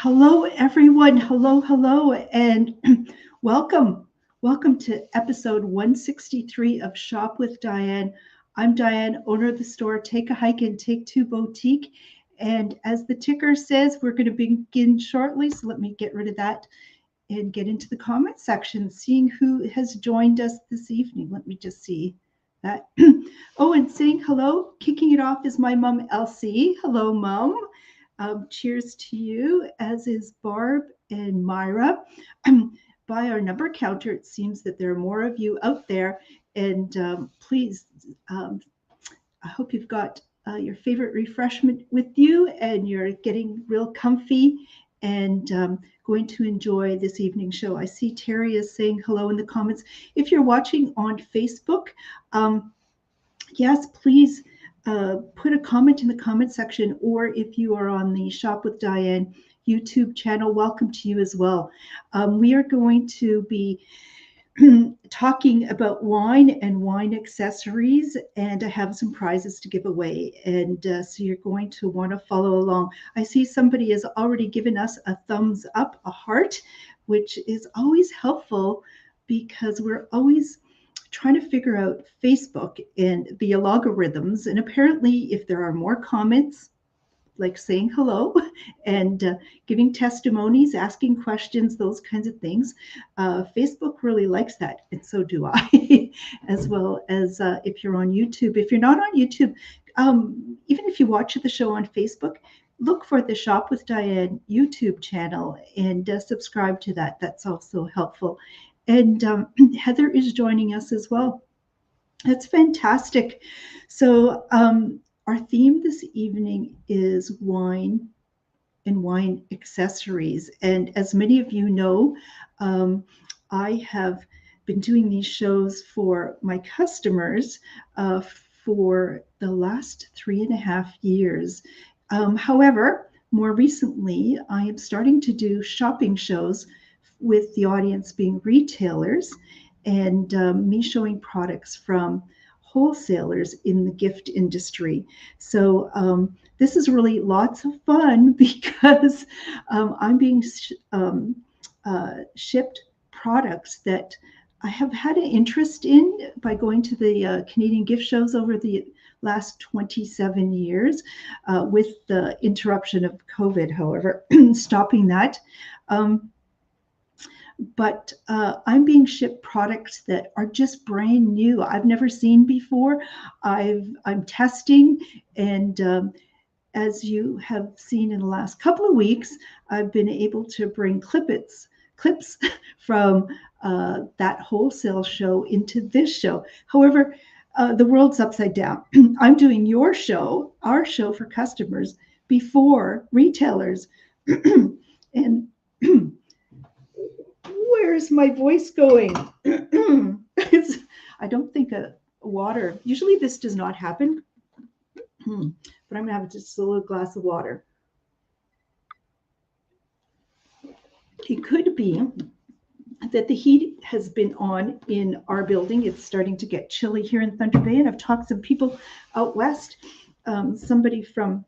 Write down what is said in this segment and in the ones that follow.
Hello, everyone. Hello, and welcome. Welcome to episode 163 of Shop with Diane. I'm Diane, owner of the store Take a Hike and Take Two Boutique. And as the ticker says, we're going to begin shortly. So let me get rid of that and get into the comment section, seeing who has joined us this evening. Let me just see that. Oh, and saying hello, kicking it off is my mom, Elsie. Hello, Mom. Cheers to you, as is Barb and Myra. By our number counter, it seems that there are more of you out there. And please, I hope you've got your favorite refreshment with you and you're getting real comfy and going to enjoy this evening's show. I see Terry is saying hello in the comments. If you're watching on Facebook, yes, please put a comment in the comment section, or if you are on the Shop with Diane YouTube channel, welcome to you as well. We are going to be talking about wine and wine accessories, and I have some prizes to give away, and so you're going to want to follow along. I see somebody has already given us a thumbs up, a heart, which is always helpful because we're always trying to figure out Facebook and the algorithms. And apparently, if there are more comments, like saying hello and giving testimonies, asking questions, those kinds of things, Facebook really likes that. And so do I, as well as if you're on YouTube. If you're not on YouTube, even if you watch the show on Facebook, look for the Shop with Diane YouTube channel and subscribe to that. That's also helpful. And Heather is joining us as well. That's fantastic. So our theme this evening is wine and wine accessories. And as many of you know, I have been doing these shows for my customers for the last 3.5 years. However, more recently, I am starting to do shopping shows with the audience being retailers and me showing products from wholesalers in the gift industry. So this is really lots of fun because I'm being shipped products that I have had an interest in by going to the Canadian gift shows over the last 27 years with the interruption of COVID, however, stopping that. But I'm being shipped products that are just brand new. I've never seen before. I'm testing, and as you have seen in the last couple of weeks, I've been able to bring clips from that wholesale show into this show. However, the world's upside down. I'm doing your show, our show for customers before retailers, and where's my voice going? I don't think a water. Usually this does not happen, but I'm gonna have just a little glass of water. It could be that the heat has been on in our building. It's starting to get chilly here in Thunder Bay, and I've talked to some people out west. Somebody from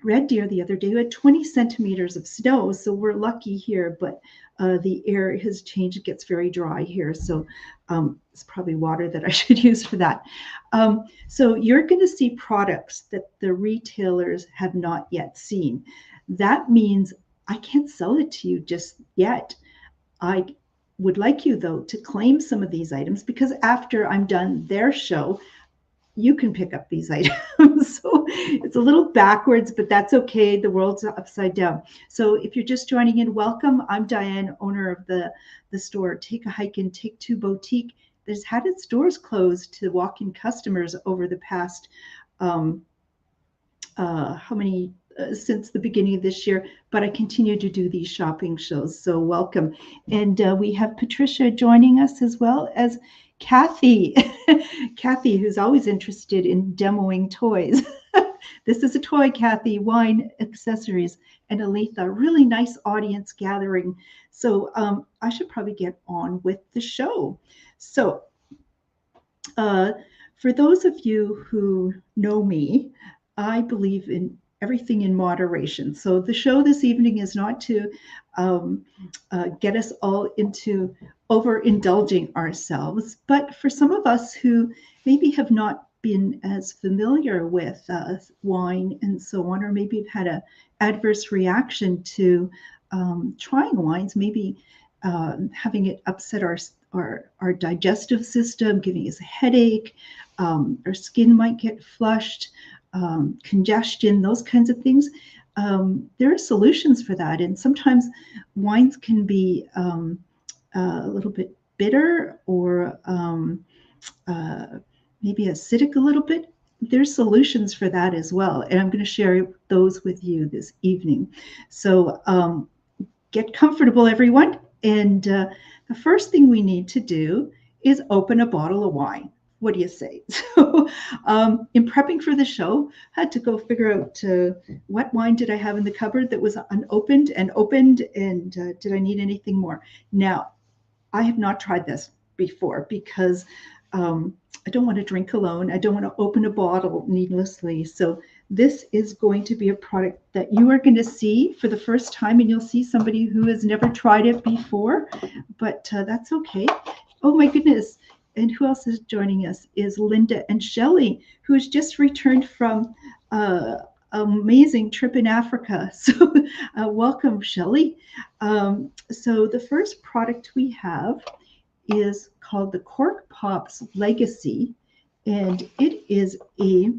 Red Deer the other day who had 20 centimeters of snow, so we're lucky here, but the air has changed. It gets very dry here, so it's probably water that I should use for that. So you're going to see products that the retailers have not yet seen. That means I can't sell it to you just yet. I would like you, though, to claim some of these items, because after I'm done their show, you can pick up these items. So it's a little backwards, but that's okay. The world's upside down. So if you're just joining in, welcome. I'm Diane, owner of the store Take a Hike and Take Two Boutique. That's had its doors closed to walk-in customers over the past, since the beginning of this year, but I continue to do these shopping shows. So welcome. And we have Patricia joining us, as well as Kathy. Kathy, who's always interested in demoing toys. This is a toy, Kathy, wine accessories, and Aletha, really nice audience gathering. So I should probably get on with the show. So for those of you who know me, I believe in everything in moderation. So the show this evening is not to get us all into overindulging ourselves, but for some of us who maybe have not been as familiar with wine and so on, or maybe have had an adverse reaction to trying wines, maybe having it upset our digestive system, giving us a headache, our skin might get flushed, congestion, those kinds of things. There are solutions for that. And sometimes wines can be a little bit bitter or maybe acidic a little bit. There's solutions for that as well. And I'm going to share those with you this evening. So get comfortable, everyone. And the first thing we need to do is open a bottle of wine. What do you say? So in prepping for the show, I had to go figure out what wine did I have in the cupboard that was unopened and opened, and did I need anything more? Now, I have not tried this before because I don't want to drink alone. I don't want to open a bottle needlessly. So this is going to be a product that you are going to see for the first time, and you'll see somebody who has never tried it before, but that's okay. Oh my goodness. And who else is joining us is Linda and Shelley, who has just returned from an amazing trip in Africa. So welcome, Shelley. So the first product we have is called the Cork Pops Legacy, and it is a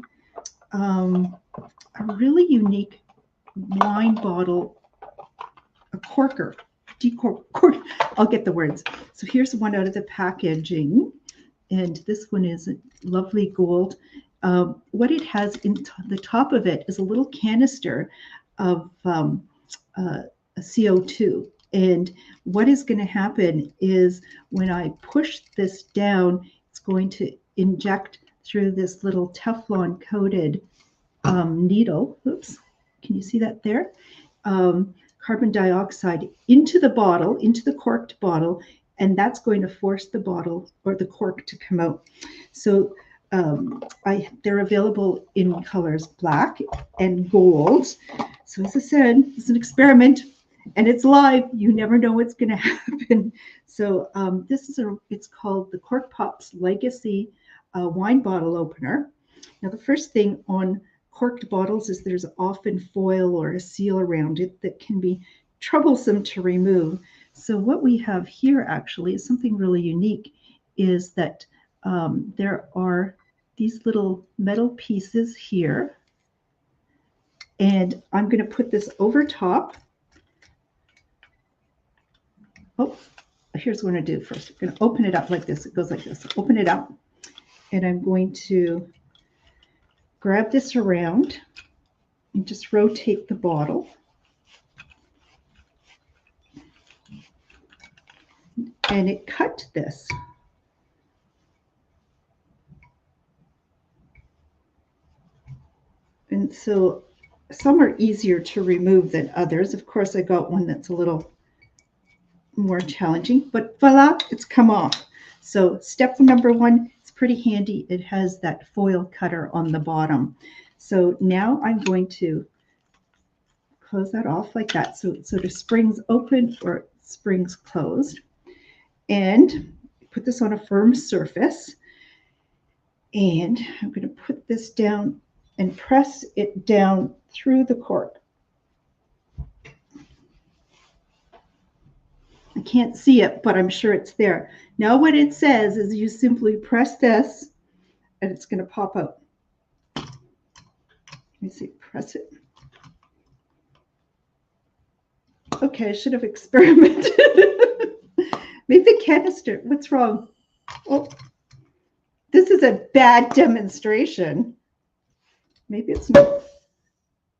really unique wine bottle, a corker, cork. I'll get the words. So here's one out of the packaging, and this one is lovely gold. What it has in the top of it is a little canister of CO2. And what is going to happen is when I push this down, it's going to inject through this little Teflon coated needle. Oops, can you see that there? Carbon dioxide into the bottle, into the corked bottle, and that's going to force the bottle or the cork to come out. So they're available in colors black and gold. So as I said, it's an experiment. And it's live. You never know what's going to happen. So it's called the Cork Pops Legacy wine bottle opener. Now, the first thing on corked bottles is there's often foil or a seal around it that can be troublesome to remove. So what we have here actually is something really unique, is that there are these little metal pieces here. And I'm going to put this over top. Oh, here's what I'm going to do first. I'm going to open it up like this. It goes like this. Open it up. And I'm going to grab this around and just rotate the bottle. And it cut this. And so some are easier to remove than others. Of course, I got one that's a little more challenging, but voila, it's come off. So step number one, it's pretty handy. It has that foil cutter on the bottom. So now I'm going to close that off like that. So it sort of springs open or springs closed. And put this on a firm surface. And I'm going to put this down and press it down through the cork. I can't see it, but I'm sure it's there. Now what it says is you simply press this and it's going to pop out. Let me see, press it. Okay, I should have experimented. Maybe the canister, what's wrong? Oh, this is a bad demonstration. Maybe it's not.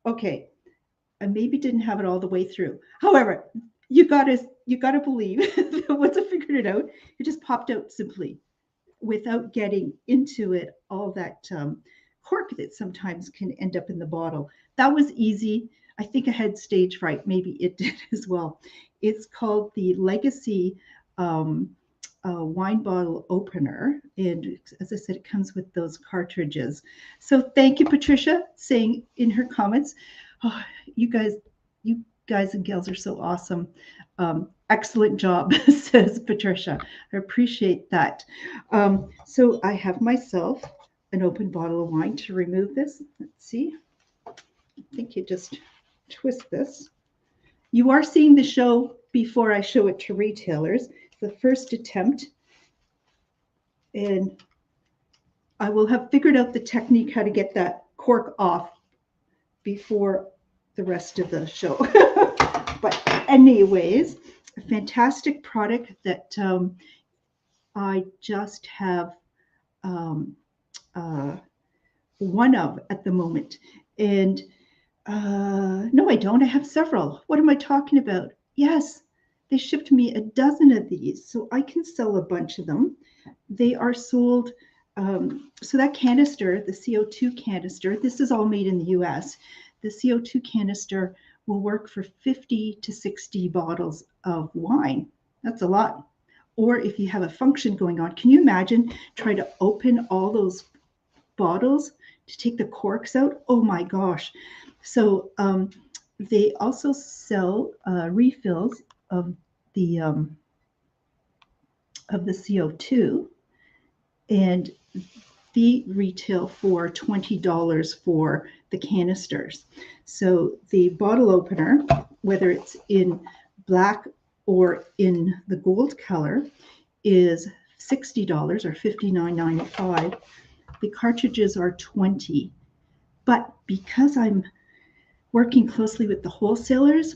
Okay, I maybe didn't have it all the way through. However, you gotta believe that once I figured it out, it just popped out simply without getting into it all that cork that sometimes can end up in the bottle. That was easy. I think I had stage fright. Maybe it did as well. It's called the Legacy wine bottle opener. And as I said, it comes with those cartridges. So thank you, Patricia, saying in her comments, oh, you guys and gals are so awesome. Excellent job, says Patricia. I appreciate that. So I have myself an open bottle of wine to remove this. Let's see. I think you just twist this. You are seeing the show before I show it to retailers. The first attempt, and I will have figured out the technique how to get that cork off before the rest of the show. But anyways, a fantastic product that I just have one of at the moment. And no, I don't. I have several. What am I talking about? Yes, they shipped me a dozen of these, so I can sell a bunch of them. They are sold. So that canister, the CO2 canister, this is all made in the US. The CO2 canister will work for 50 to 60 bottles of wine. That's a lot. Or if you have a function going on, can you imagine trying to open all those bottles to take the corks out? Oh my gosh. So they also sell refills of the CO2, and they retail for $20 for the canisters. So the bottle opener, whether it's in black or in the gold color, is $60 or $59.95. The cartridges are $20. But because I'm working closely with the wholesalers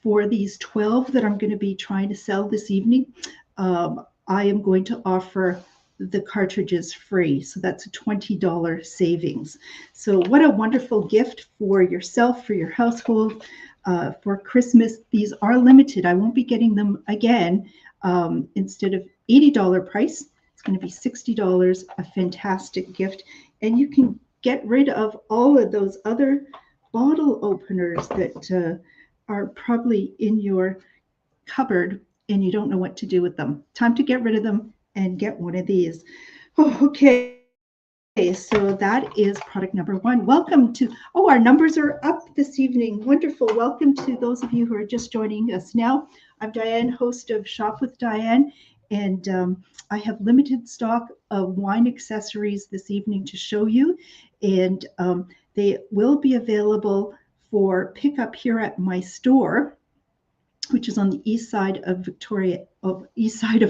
for these 12 that I'm going to be trying to sell this evening, I am going to offer the cartridges free. So that's a $20 savings. So what a wonderful gift for yourself, for your household, for Christmas. These are limited. I won't be getting them again. Instead of $80 price, it's going to be $60, a fantastic gift. And you can get rid of all of those other bottle openers that are probably in your cupboard and you don't know what to do with them. Time to get rid of them and get one of these. Oh, okay. So that is product number one. Welcome to, our numbers are up this evening. Wonderful. Welcome to those of you who are just joining us now. I'm Diane, host of Shop with Diane, and I have limited stock of wine accessories this evening to show you, and they will be available for pickup here at my store, which is on the east side of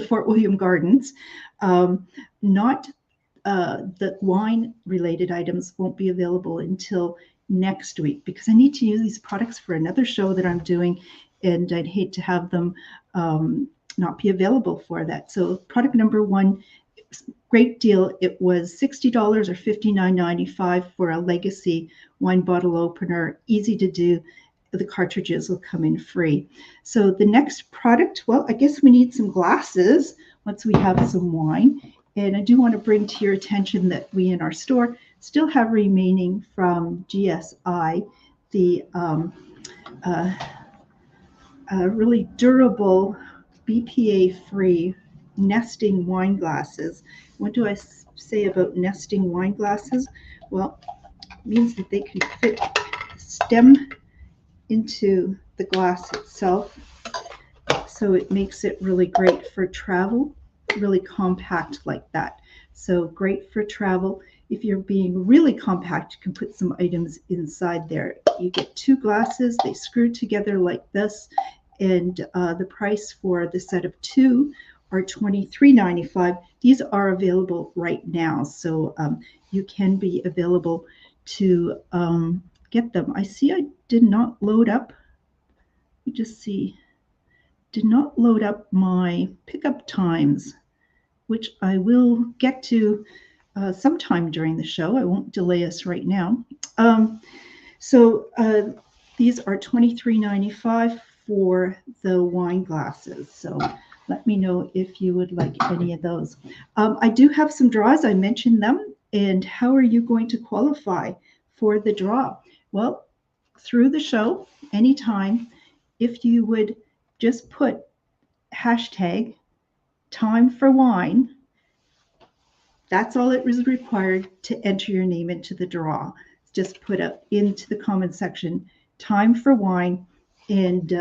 Fort William Gardens. Not the wine-related items won't be available until next week because I need to use these products for another show that I'm doing, and I'd hate to have them not be available for that. So product number one, great deal. It was $60 or $59.95 for a legacy wine bottle opener, easy to do. The cartridges will come in free. So the next product, well, I guess we need some glasses once we have some wine. And I do want to bring to your attention that we in our store still have remaining from GSI the really durable, BPA-free nesting wine glasses. What do I say about nesting wine glasses? Well, it means that they can fit the stem into the glass itself. So it makes it really great for travel, really compact like that. So great for travel. If you're being really compact, you can put some items inside there. You get two glasses, they screw together like this, and the price for the set of two are $23.95. These are available right now, so you can be available to get them. I see I did not load up. You just see, did not load up my pickup times, which I will get to sometime during the show. I won't delay us right now. So these are $23.95 for the wine glasses. So let me know if you would like any of those. I do have some draws. I mentioned them. And how are you going to qualify for the draw? Well, through the show, anytime, if you would just put hashtag time for wine. That's all it was required to enter your name into the draw. Just put up into the comment section, time for wine, and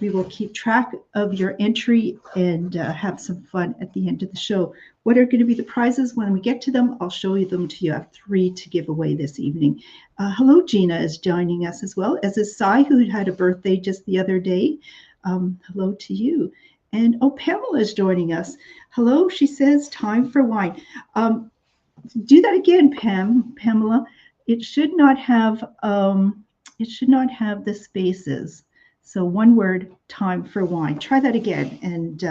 we will keep track of your entry and have some fun at the end of the show. What are going to be the prizes when we get to them? I'll show you them to you. I have 3 to give away this evening. Hello, Gina is joining us as well, as is Sai, who had a birthday just the other day. Hello to you. And oh, Pamela is joining us. Hello, she says, time for wine. Do that again, Pamela. It should not have the spaces. So one word, time for wine. Try that again. And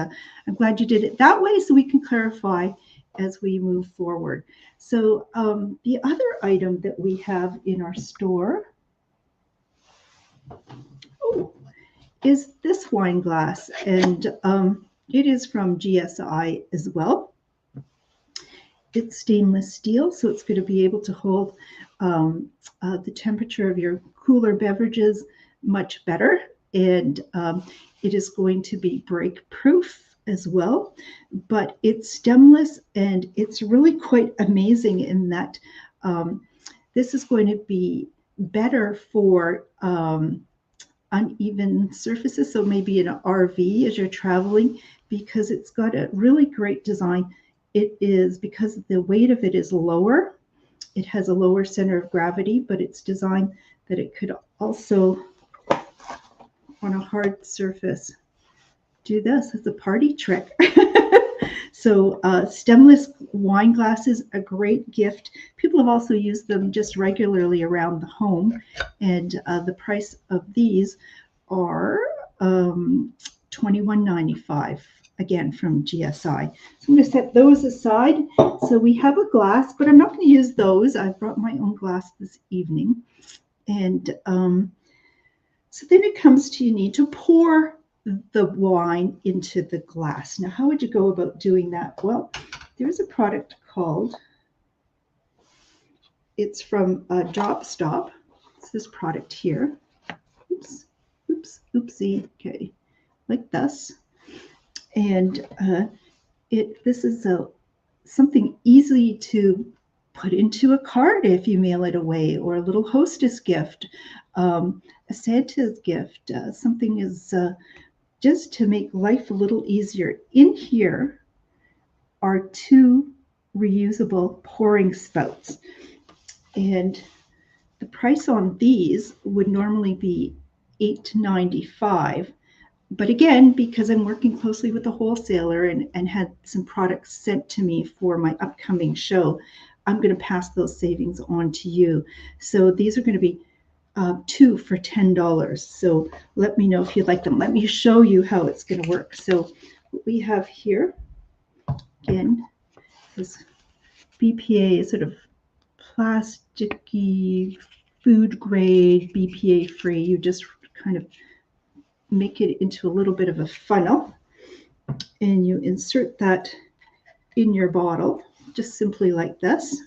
I'm glad you did it that way so we can clarify as we move forward. So the other item that we have in our store is this wine glass. And it is from GSI as well. It's stainless steel, so it's going to be able to hold the temperature of your cooler beverages much better. And it is going to be break proof as well, but it's stemless, and it's really quite amazing in that this is going to be better for uneven surfaces, so maybe in an RV as you're traveling, because it's got a really great design. It is, because the weight of it is lower, it has a lower center of gravity, but it's designed that it could also, on a hard surface, do this as a party trick. So stemless wine glasses, a great gift. People have also used them just regularly around the home, and the price of these are $21.95. Again, from GSI. So I'm going to set those aside. So we have a glass, but I'm not going to use those. I brought my own glass this evening. And so then it comes to, you need to pour the wine into the glass. Now, how would you go about doing that? Well, there's a product called, it's from Drop Stop. It's this product here. Oops, oopsie. Okay, like this. And this is something easy to put into a card if you mail it away, or a little hostess gift, a Santa's gift. Something is just to make life a little easier. In here are 2 reusable pouring spouts. And the price on these would normally be $8.95. But again, because I'm working closely with a wholesaler and had some products sent to me for my upcoming show, I'm going to pass those savings on to you. So these are going to be 2 for $10. So let me know if you'd like them. Let me show you how it's going to work. So what we have here, again, is BPA, sort of plasticky, food grade, BPA free. You just kind of make it into a little bit of a funnel, and you insert that in your bottle, just simply like this,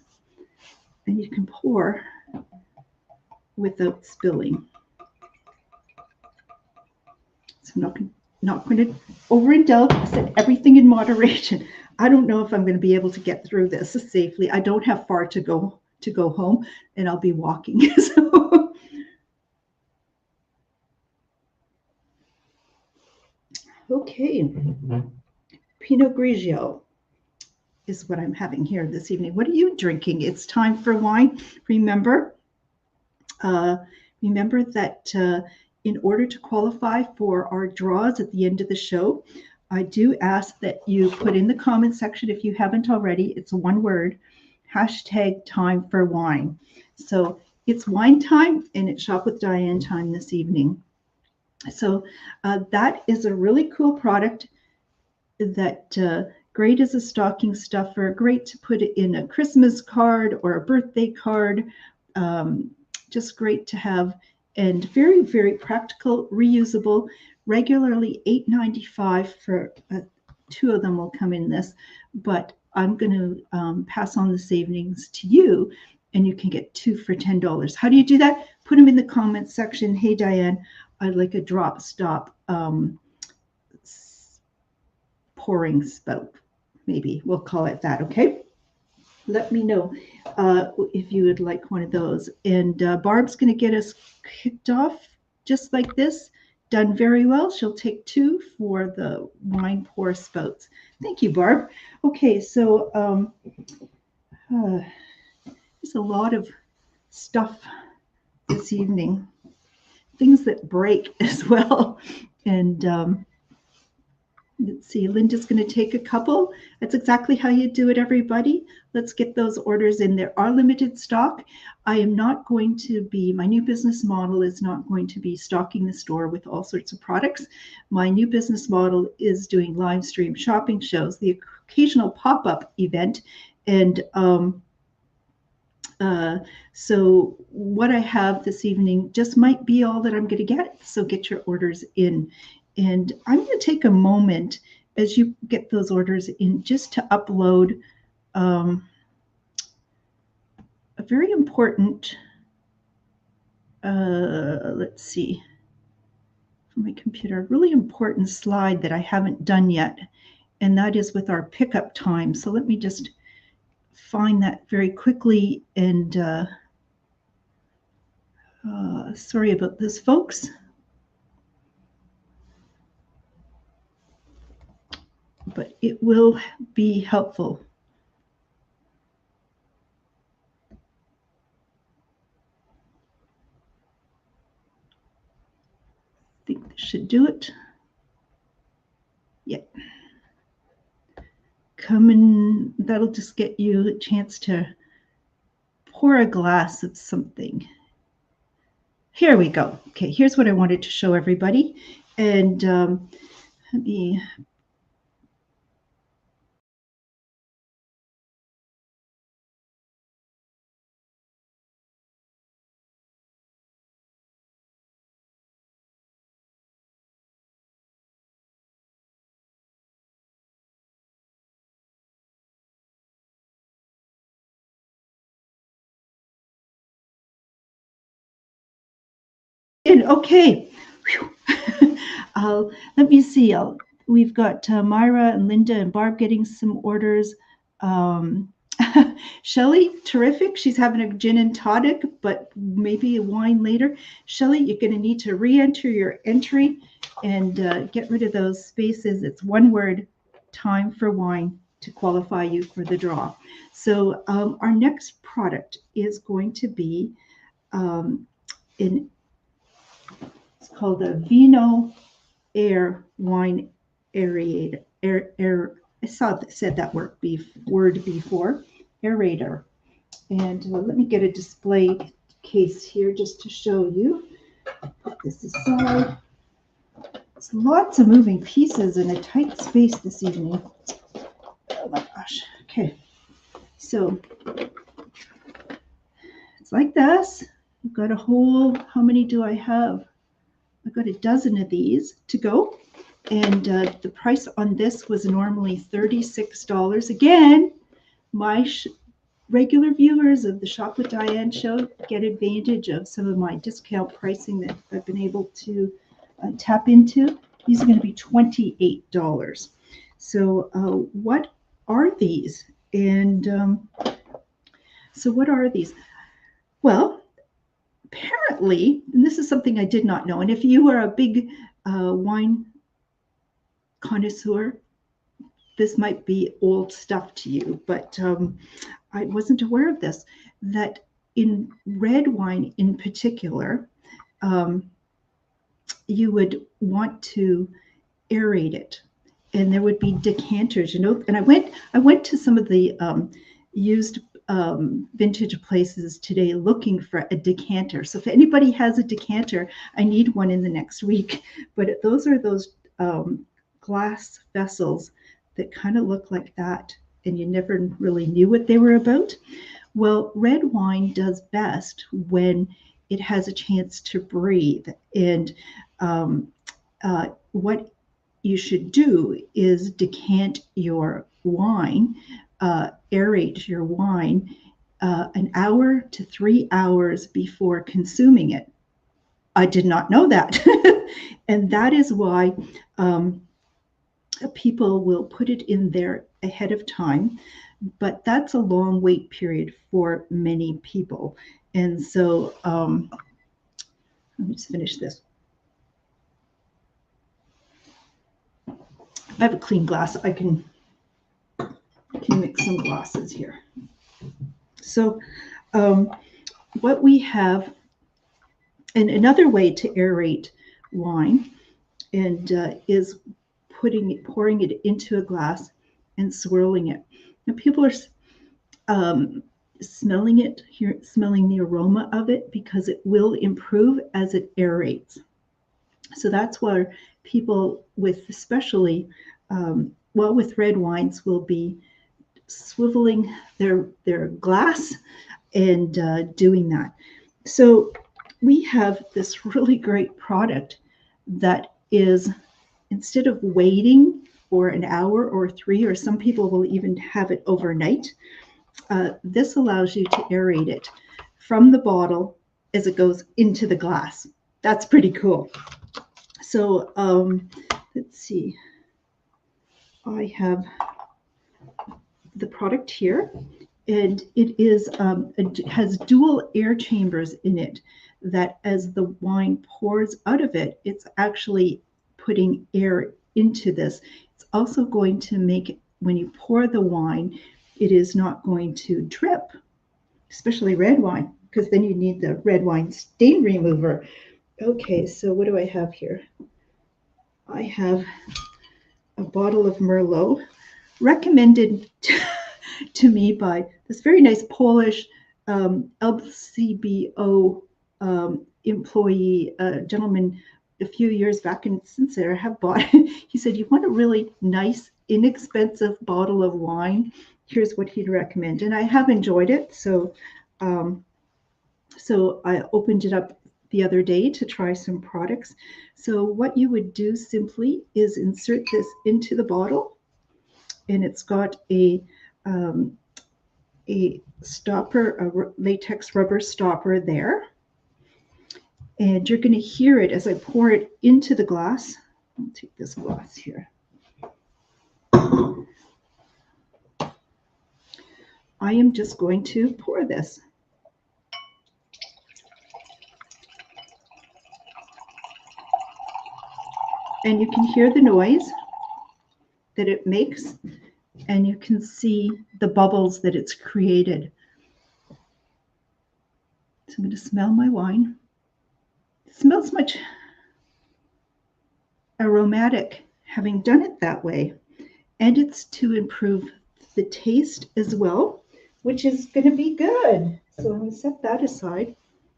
and you can pour without spilling. So I'm not going to overindulge. I said everything in moderation. I don't know if I'm going to be able to get through this safely. I don't have far to go home, and I'll be walking. So okay, Pinot Grigio is what I'm having here this evening. What are you drinking? It's time for wine. Remember that in order to qualify for our draws at the end of the show, I do ask that you put in the comment section, if you haven't already, it's one word, #time for wine. So it's wine time, and it's Shop with Diane time this evening. So that is a really cool product that great as a stocking stuffer, great to put it in a Christmas card or a birthday card, just great to have, and very, very practical, reusable, regularly $8.95 for 2 of them will come in this, but I'm going to pass on the savings to you, and you can get 2 for $10. How do you do that? Put them in the comments section. Hey, Diane, I'd like a Drop Stop pouring spout. Maybe we'll call it that. Okay. Let me know if you would like one of those. And Barb's going to get us kicked off just like this. Done very well. She'll take 2 for the wine pour spouts. Thank you, Barb. Okay, so there's a lot of stuff this evening. Things that break as well. And let's see, Linda's going to take a couple. That's exactly how you do it, everybody. Let's get those orders in. There are limited stock. I am not going to be, my new business model is not going to be stocking the store with all sorts of products. My new business model is doing live stream shopping shows, the occasional pop-up event. And so what I have this evening just might be all that I'm going to get. So get your orders in. And I'm going to take a moment as you get those orders in just to upload a very important, let's see, from my computer, a really important slide that I haven't done yet. And that is with our pickup time. So let me just find that very quickly. And sorry about this, folks. But it will be helpful. I think this should do it. Yeah. Come in, that'll just get you a chance to pour a glass of something. Here we go. Okay, here's what I wanted to show everybody. And let me okay. Let me see. We've got Myra and Linda and Barb getting some orders. Shelly, terrific. She's having a gin and tonic, but maybe a wine later. Shelly, you're going to need to re-enter your entry and get rid of those spaces. It's one word, time for wine, to qualify you for the draw. So our next product is going to be it's called a Vino Air Wine Aerator. I said that word before. Aerator. And let me get a display case here just to show you. Put this aside. It's lots of moving pieces in a tight space this evening. Oh my gosh. Okay. So it's like this. I've got a whole, how many do I have? I've got a dozen of these to go. And the price on this was normally $36. Again, my regular viewers of the Shop with Diane show get advantage of some of my discount pricing that I've been able to tap into. These are going to be $28. So what are these? And so what are these? Well, apparently, and this is something I did not know, and if you are a big wine connoisseur, this might be old stuff to you, but I wasn't aware of this, that in red wine in particular, you would want to aerate it, and there would be decanters, you know. And I went to some of the used vintage places today looking for a decanter. So if anybody has a decanter, I need one in the next week. But those are those glass vessels that kind of look like that, and you never really knew what they were about. Well, red wine does best when it has a chance to breathe. And what you should do is decant your wine, aerate your wine an hour to 3 hours before consuming it. I did not know that. And that is why people will put it in there ahead of time, but that's a long wait period for many people. And so let me just finish this. I have a clean glass. I can mix some glasses here. So what we have, and another way to aerate wine, and is pouring it into a glass and swirling it. Now people are smelling it here, smelling the aroma of it, because it will improve as it aerates. So that's where people with, especially with red wines, will be swiveling their glass and doing that. So we have this really great product that is, instead of waiting for an hour or 3, or some people will even have it overnight, this allows you to aerate it from the bottle as it goes into the glass. That's pretty cool. So let's see. I have the product here, and it has dual air chambers in it, that as the wine pours out of it, it's actually putting air into this. It's also going to make, when you pour the wine, it is not going to drip, especially red wine, because then you need the red wine stain remover. Okay, so what do I have here? I have a bottle of Merlot, recommended to me by this very nice Polish LCBO employee, gentleman, a few years back, and since then I have bought it. He said, you want a really nice, inexpensive bottle of wine? Here's what he'd recommend. And I have enjoyed it. So I opened it up the other day to try some products. So what you would do simply is insert this into the bottle, and it's got a stopper, a latex rubber stopper there. And you're going to hear it as I pour it into the glass. I'll take this glass here. I am just going to pour this. And you can hear the noise that it makes, and you can see the bubbles that it's created. So I'm going to smell my wine. It smells much aromatic, having done it that way. And it's to improve the taste as well, which is going to be good. So I'm going to set that aside.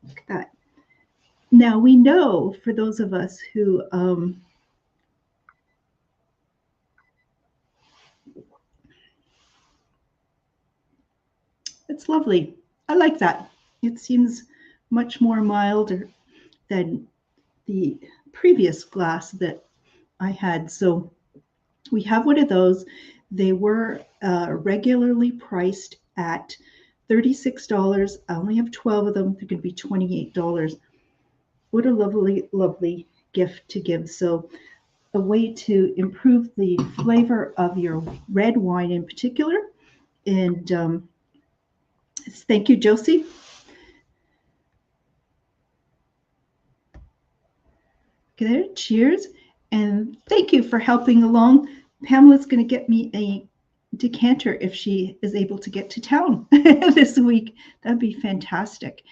Look at that. Now we know, for those of us who it's lovely. I like that. It seems much more milder than the previous glass that I had. So we have one of those. They were regularly priced at $36. I only have 12 of them. They're going to be $28. What a lovely, lovely gift to give. So a way to improve the flavor of your red wine in particular. And thank you, Josie. Okay, there, cheers. And thank you for helping along. Pamela's going to get me a decanter if she is able to get to town this week. That'd be fantastic.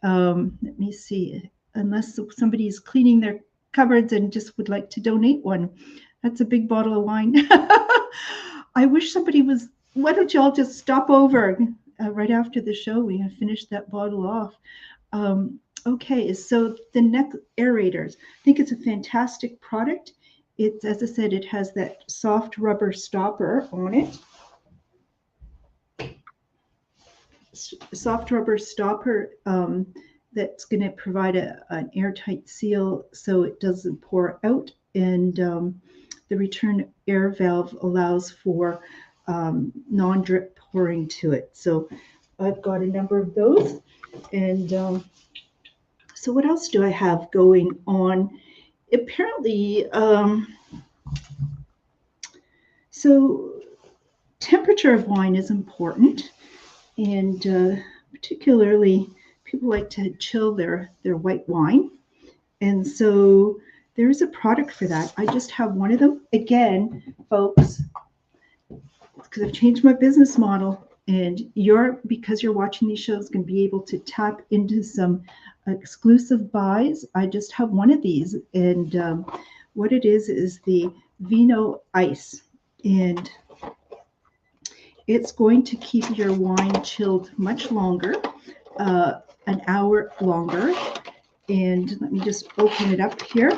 Let me see, unless somebody's cleaning their cupboards and just would like to donate one. That's a big bottle of wine. I wish somebody was, why don't you all just stop over right after the show? We can finish that bottle off. Okay, so the next, aerators. I think it's a fantastic product. It's, as I said, it has that soft rubber stopper on it. Soft rubber stopper that's going to provide an airtight seal so it doesn't pour out. And the return air valve allows for non-drip pouring to it. So I've got a number of those. And so what else do I have going on? Apparently, So temperature of wine is important, and particularly people like to chill their white wine. And so there's a product for that. I just have one of them. Again, folks, because I've changed my business model, and because you're watching these shows, going to be able to tap into some exclusive buys. I just have one of these, and what it is the Vino Ice, and it's going to keep your wine chilled much longer, an hour longer. And let me just open it up here.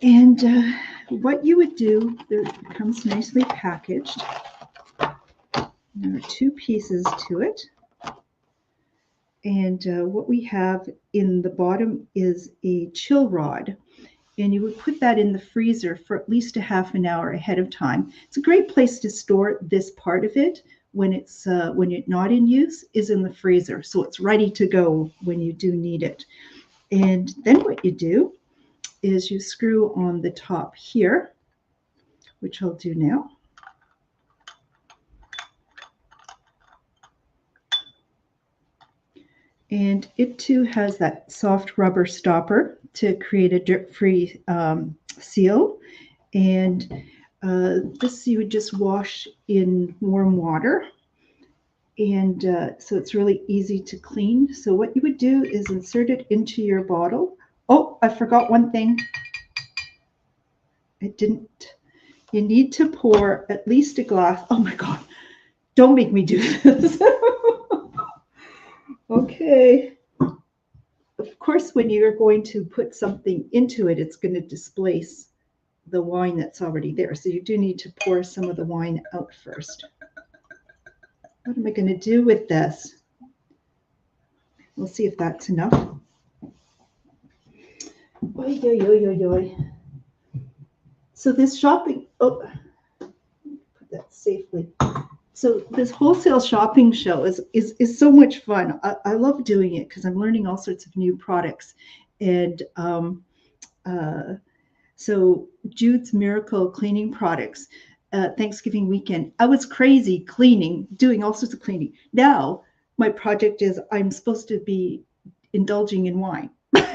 And what you would do, it comes nicely packaged. There are two pieces to it. And what we have in the bottom is a chill rod. And you would put that in the freezer for at least a half an hour ahead of time. It's a great place to store this part of it when it's not in use, is in the freezer. So it's ready to go when you do need it. And then what you do is you screw on the top here, which I'll do now. And it too has that soft rubber stopper to create a dirt-free seal. And this you would just wash in warm water. And so it's really easy to clean. So what you would do is insert it into your bottle. Oh, I forgot one thing. You need to pour at least a glass. Oh my God, don't make me do this. Okay. Of course, when you're going to put something into it, it's going to displace the wine that's already there. So you do need to pour some of the wine out first. What am I going to do with this? We'll see if that's enough. Oy, oy, oy, oy, oy. So this shopping, put that safely. So this wholesale shopping show is so much fun. I love doing it because I'm learning all sorts of new products. And so Jude's Miracle Cleaning Products, Thanksgiving weekend, I was crazy cleaning, doing all sorts of cleaning. Now my project is I'm supposed to be indulging in wine.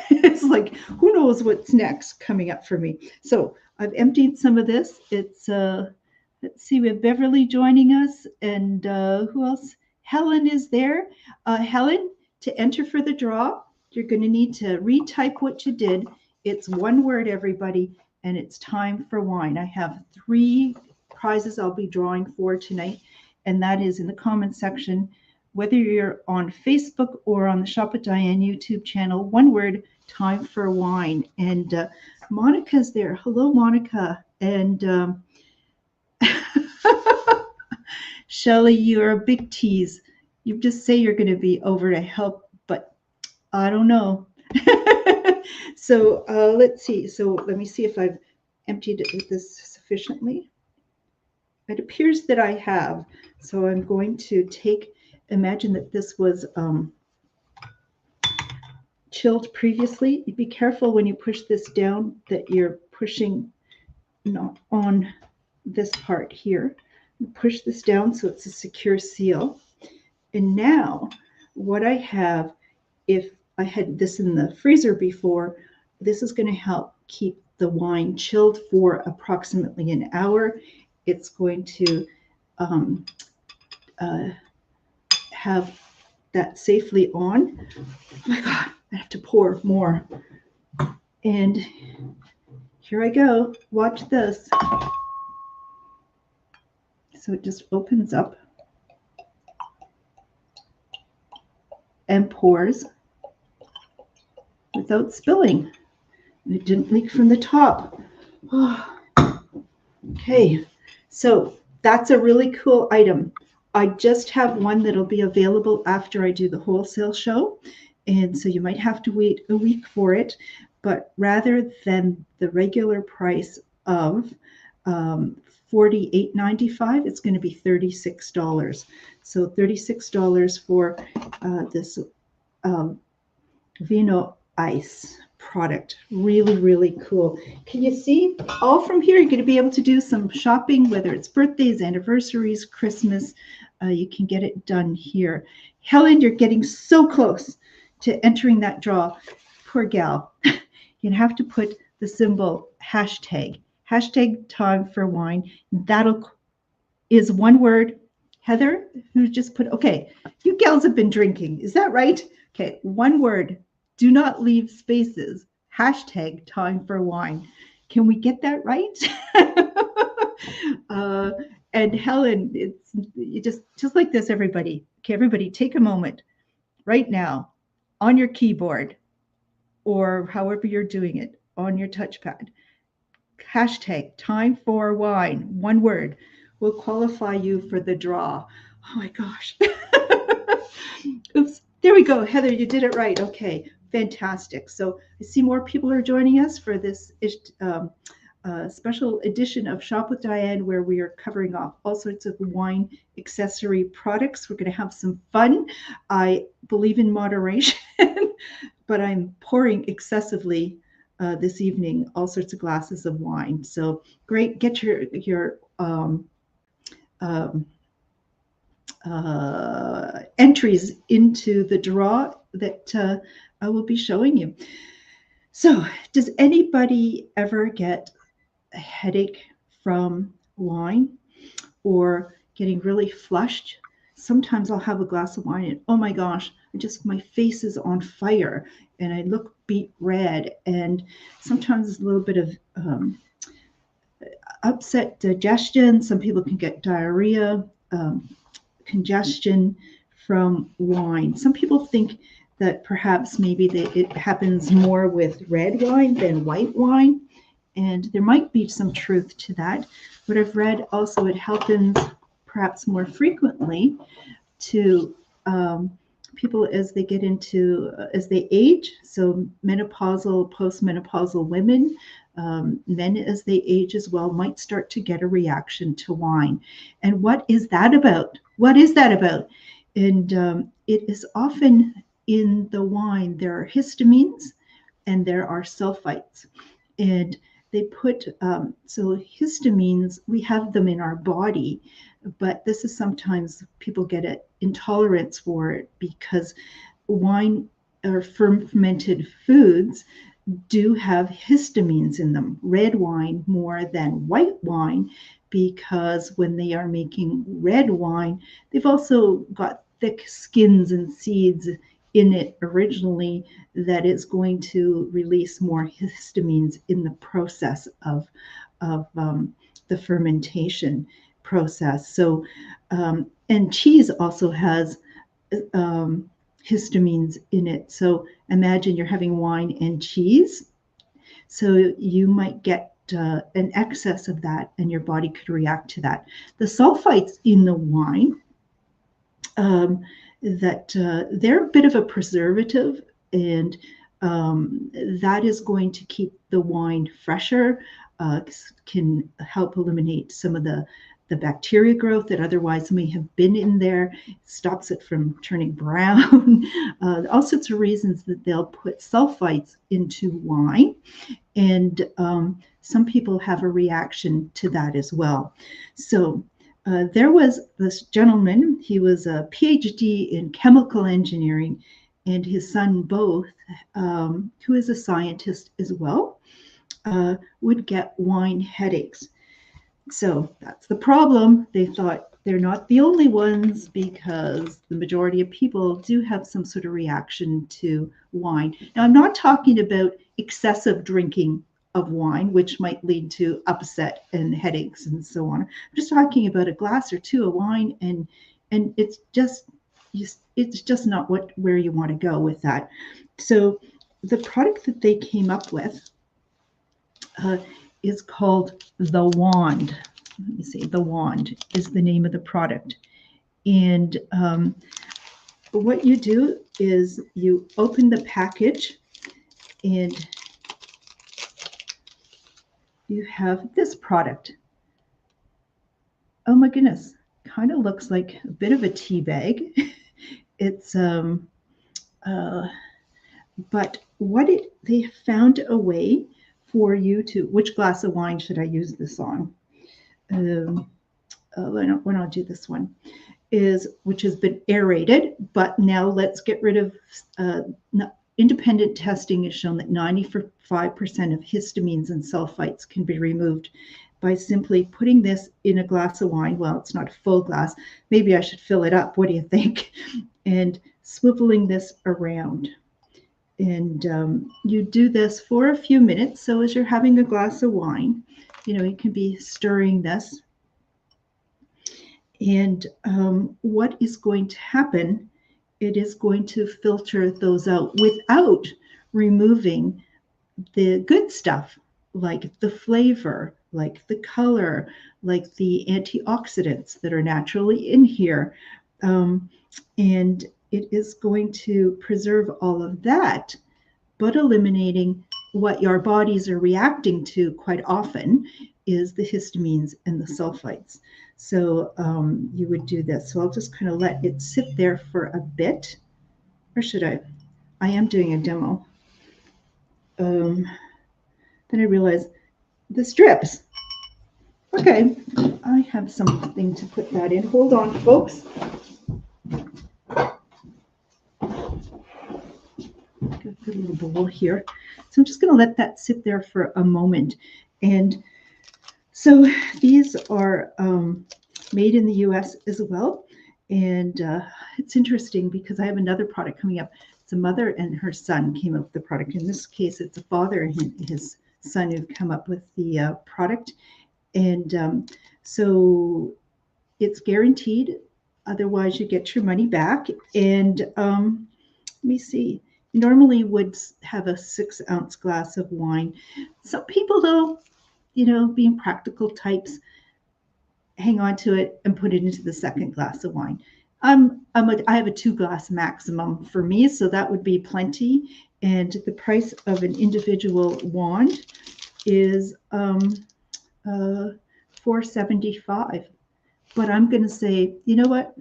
It's like, who knows what's next coming up for me. So I've emptied some of this. It's let's see, we have Beverly joining us, and who else? Helen is there. Helen, to enter for the draw, you're going to need to retype what you did. It's one word, everybody, and it's time for wine. I have 3 prizes I'll be drawing for tonight, and that is in the comment section. Whether you're on Facebook or on the Shop with Diane YouTube channel, one word, time for wine. And Monica's there. Hello, Monica. And Shelley, you're a big tease. You just say you're going to be over to help, but I don't know. So let's see. So let me see if I've emptied it with this sufficiently. It appears that I have. So I'm going to imagine that this was chilled previously. Be careful when you push this down that you're pushing not on this part here. Push this down so it's a secure seal. And now what I have, if I had this in the freezer before, this is going to help keep the wine chilled for approximately an hour. It's going to have that safely on. Oh my God, I have to pour more. And here I go. Watch this. So it just opens up and pours without spilling. It didn't leak from the top. Oh. Okay, so that's a really cool item. I just have one that'll be available after I do the wholesale show. And so you might have to wait a week for it. But rather than the regular price of $48.95, it's going to be $36. So $36 for this Vino Ice product. Really, really cool. Can you see? All from here, you're going to be able to do some shopping, whether it's birthdays, anniversaries, Christmas. You can get it done here. Helen, you're getting so close to entering that draw. Poor gal. You have to put the symbol hashtag time for wine. That'll is one word. Heather, who just put, okay, you gals have been drinking. Is that right? Okay, one word. Do not leave spaces. Hashtag time for wine. Can we get that right? And Helen, it's you just like this, everybody. Okay, everybody, take a moment right now on your keyboard or however you're doing it on your touchpad. Hashtag time for wine. One word will qualify you for the draw. Oh my gosh. Oops. There we go. Heather, you did it right. Okay. Fantastic. So I see more people are joining us for this special edition of Shop with Diane, where we are covering off all sorts of wine accessory products. We're going to have some fun. I believe in moderation, but I'm pouring excessively this evening, all sorts of glasses of wine. So great. Get your entries into the draw that I will be showing you. So does anybody ever get a headache from wine or getting really flushed? Sometimes I'll have a glass of wine and oh my gosh, my face is on fire and I look beet red, and sometimes a little bit of upset digestion. Some people can get diarrhea, congestion from wine. Some people think that perhaps maybe it happens more with red wine than white wine, and there might be some truth to that. But I've read also it happens perhaps more frequently to people as they get into, as they age. So menopausal, postmenopausal women, men as they age as well, might start to get a reaction to wine. And what is that about? What is that about? And it is often in the wine, there are histamines and there are sulfites. And they put, so histamines, we have them in our body, but this is sometimes people get an intolerance for it because wine or fermented foods do have histamines in them. Red wine more than white wine, because when they are making red wine, they've also got thick skins and seeds in it originally that is going to release more histamines in the process of the fermentation process. So, and cheese also has histamines in it. So imagine you're having wine and cheese. So you might get an excess of that and your body could react to that. The sulfites in the wine, they're a bit of a preservative, and that is going to keep the wine fresher, can help eliminate some of the bacteria growth that otherwise may have been in there, stops it from turning brown, all sorts of reasons that they'll put sulfites into wine. And some people have a reaction to that as well. So there was this gentleman, he was a PhD in chemical engineering, and his son both, who is a scientist as well, would get wine headaches. So that's the problem. They thought they're not the only ones, because the majority of people do have some sort of reaction to wine. Now, I'm not talking about excessive drinking of wine, which might lead to upset and headaches and so on. I'm just talking about a glass or two of wine, and it's just not where you want to go with that. So the product that they came up with is called The Wand. Let me see. The Wand is the name of the product. And what you do is you open the package and you have this product. Oh my goodness. Kind of looks like a bit of a tea bag. It's but they found a way for you to, which glass of wine should I use this on? Why don't I do this one? Which has been aerated, but now let's get rid of, independent testing has shown that 95% of histamines and sulfites can be removed by simply putting this in a glass of wine. Well, it's not a full glass. Maybe I should fill it up. What do you think? And swiveling this around. And you do this for a few minutes. So as you're having a glass of wine, you can be stirring this. And what is going to happen, it is going to filter those out without removing the good stuff, like the flavor, like the color, like the antioxidants that are naturally in here. And it is going to preserve all of that, but eliminating what your bodies are reacting to quite often is the histamines and the sulfites. So you would do this. So I'll just kind of let it sit there for a bit. Or should I? I am doing a demo. Then I realized the strips. Okay, I have something to put that in. Hold on, folks. Got a little bowl here. So I'm just going to let that sit there for a moment. And so these are made in the US as well. And it's interesting because I have another product coming up. It's a mother and her son came up with the product. In this case, it's a father and his son who've come up with the product. And so it's guaranteed. Otherwise, you get your money back. And let me see. Normally would have a 6-ounce glass of wine. Some people, though, being practical types, hang on to it and put it into the second glass of wine. I have a 2-glass maximum for me, so that would be plenty. And the price of an individual wand is $4.75. But I'm going to say, you know what?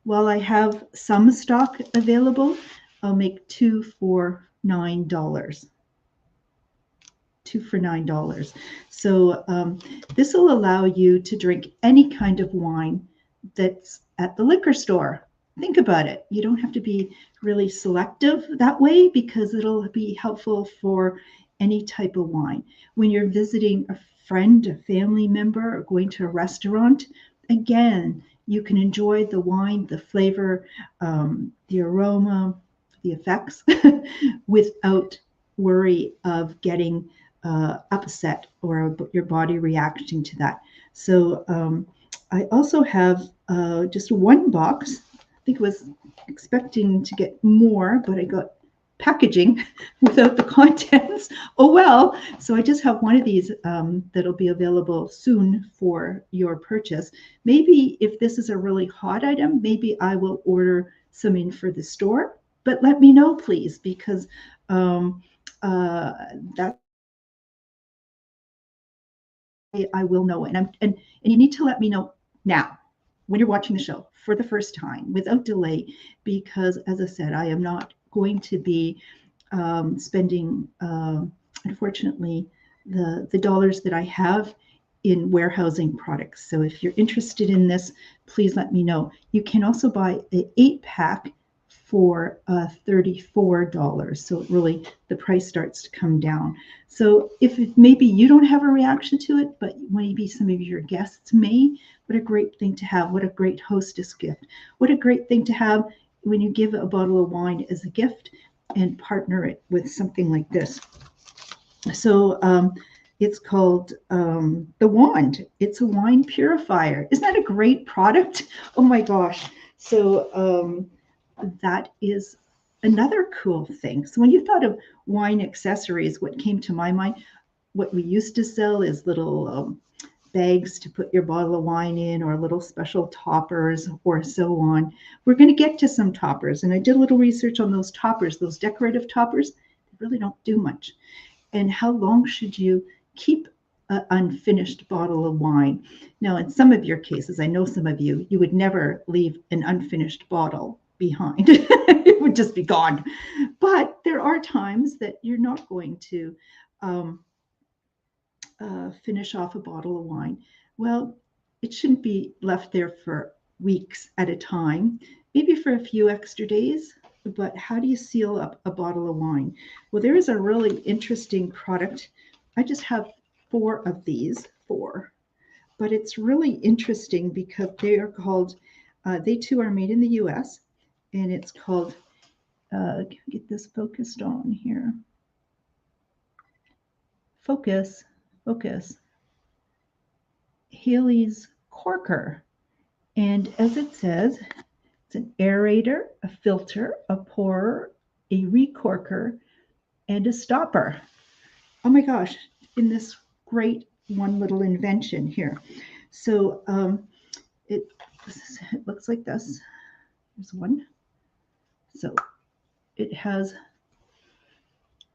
While I have some stock available, I'll make 2 for $9. 2 for $9. So this will allow you to drink any kind of wine that's at the liquor store. Think about it. You don't have to be really selective that way because it'll be helpful for any type of wine. When you're visiting a friend, a family member, or going to a restaurant, again, you can enjoy the wine, the flavor, the aroma, the effects without worry of getting upset or your body reacting to that. So I also have just one box. I think I was expecting to get more, but I got packaging without the contents. Oh well. So I just have one of these that'll be available soon for your purchase. Maybe if this is a really hot item, maybe I will order some in for the store. But let me know, please, because that I will know. And you need to let me know now when you're watching the show for the first time without delay, because as I said, I am not going to be spending, unfortunately, the dollars that I have in warehousing products. So if you're interested in this, please let me know. You can also buy an 8-pack for $34. So it really, the price starts to come down. So if maybe you don't have a reaction to it, but maybe some of your guests may, what a great thing to have. What a great hostess gift. What a great thing to have when you give a bottle of wine as a gift and partner it with something like this. So it's called the Wand. It's a wine purifier. Isn't that a great product? Oh my gosh. So that is another cool thing. So when you thought of wine accessories, what came to my mind, what we used to sell is little bags to put your bottle of wine in, or little special toppers, or so on. We're going to get to some toppers, and I did a little research on those toppers, those decorative toppers. They really don't do much. And how long should you keep an unfinished bottle of wine? Now, in some of your cases, I know some of you, you would never leave an unfinished bottle behind. It would would just be gone. But there are times that you're not going to finish off a bottle of wine. Well, it shouldn't be left there for weeks at a time, maybe for a few extra days. But how do you seal up a bottle of wine? Well, there is a really interesting product. I just have 4 of these, but it's really interesting because they are called, they too are made in the US, and it's called, can I get this focused on here? Focus. Haley's corker. And as it says, it's an aerator, a filter, a pourer, a re-corker, and a stopper. Oh my gosh, in this great one little invention here. So it looks like this. There's one. So it has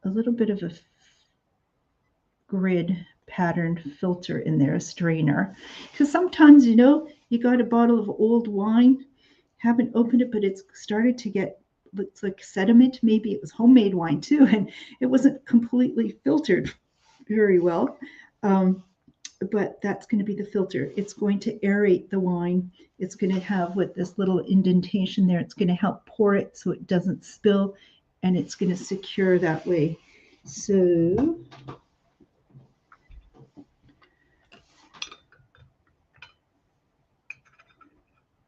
a little bit of a grid patterned filter in there, a strainer. Because sometimes, you know, you got a bottle of old wine, haven't opened it, but it's started to get, looks like sediment. Maybe it was homemade wine too, and it wasn't completely filtered very well. But that's going to be the filter. It's going to aerate the wine. It's going to have with this little indentation there, it's going to help pour it so it doesn't spill, and it's going to secure that way. So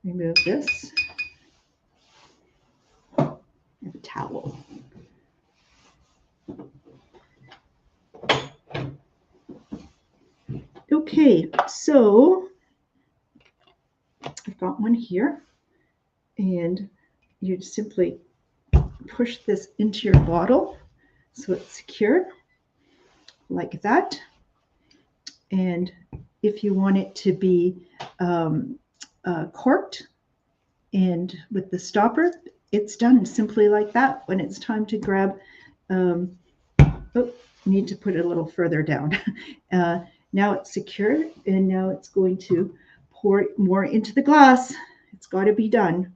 remove this. I have a towel. Okay, so I've got one here, and you simply push this into your bottle so it's secure like that. And if you want it to be corked and with the stopper, it's done simply like that. When it's time to grab, need to put it a little further down. Now it's secure, and now it's going to pour more into the glass. It's got to be done.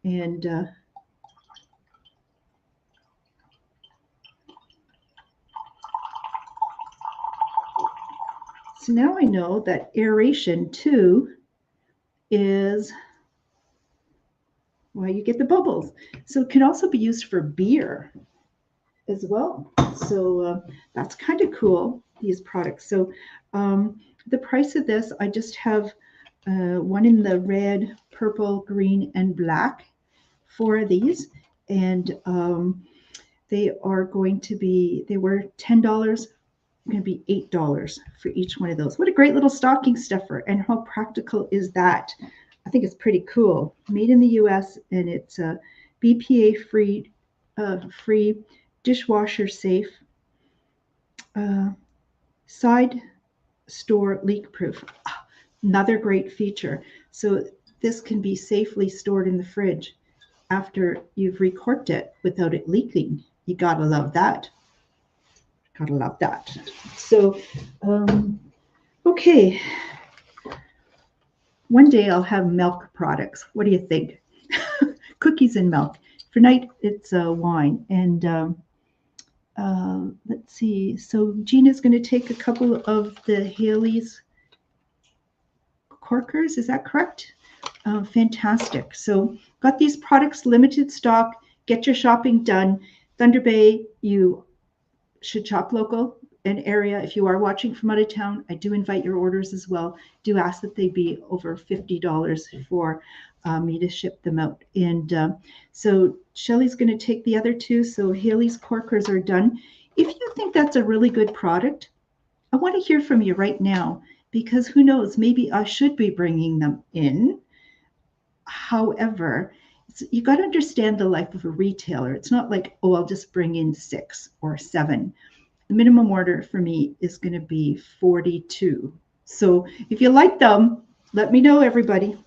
And so now I know that aeration too is why you get the bubbles. So it can also be used for beer as well. So that's kind of cool, these products. So the price of this, I just have one in the red, purple, green, and black, 4 of these. And they are going to be, they were $10, going to be $8 for each one of those. What a great little stocking stuffer, and how practical is that? I think it's pretty cool. Made in the US, and it's BPA free, dishwasher safe, side store leak proof. Another great feature. So this can be safely stored in the fridge after you've re-corked it without it leaking. You gotta love that. Gotta love that. So, okay. One day I'll have milk products. What do you think? Cookies and milk. For night, it's wine. And let's see. So Gina's going to take a couple of the Haley's corkers. Is that correct? Fantastic. So got these products, limited stock. Get your shopping done. Thunder Bay, you should shop local and area. If you are watching from out of town, I do invite your orders as well. Do ask that they be over $50 for me to ship them out. And so Shelly's going to take the other 2. So Haley's corkers are done. If you think that's a really good product, I want to hear from you right now, because who knows, maybe I should be bringing them in. However, you got to understand the life of a retailer. It's not like, oh, I'll just bring in 6 or 7. The minimum order for me is going to be 42. So if you like them, let me know, everybody,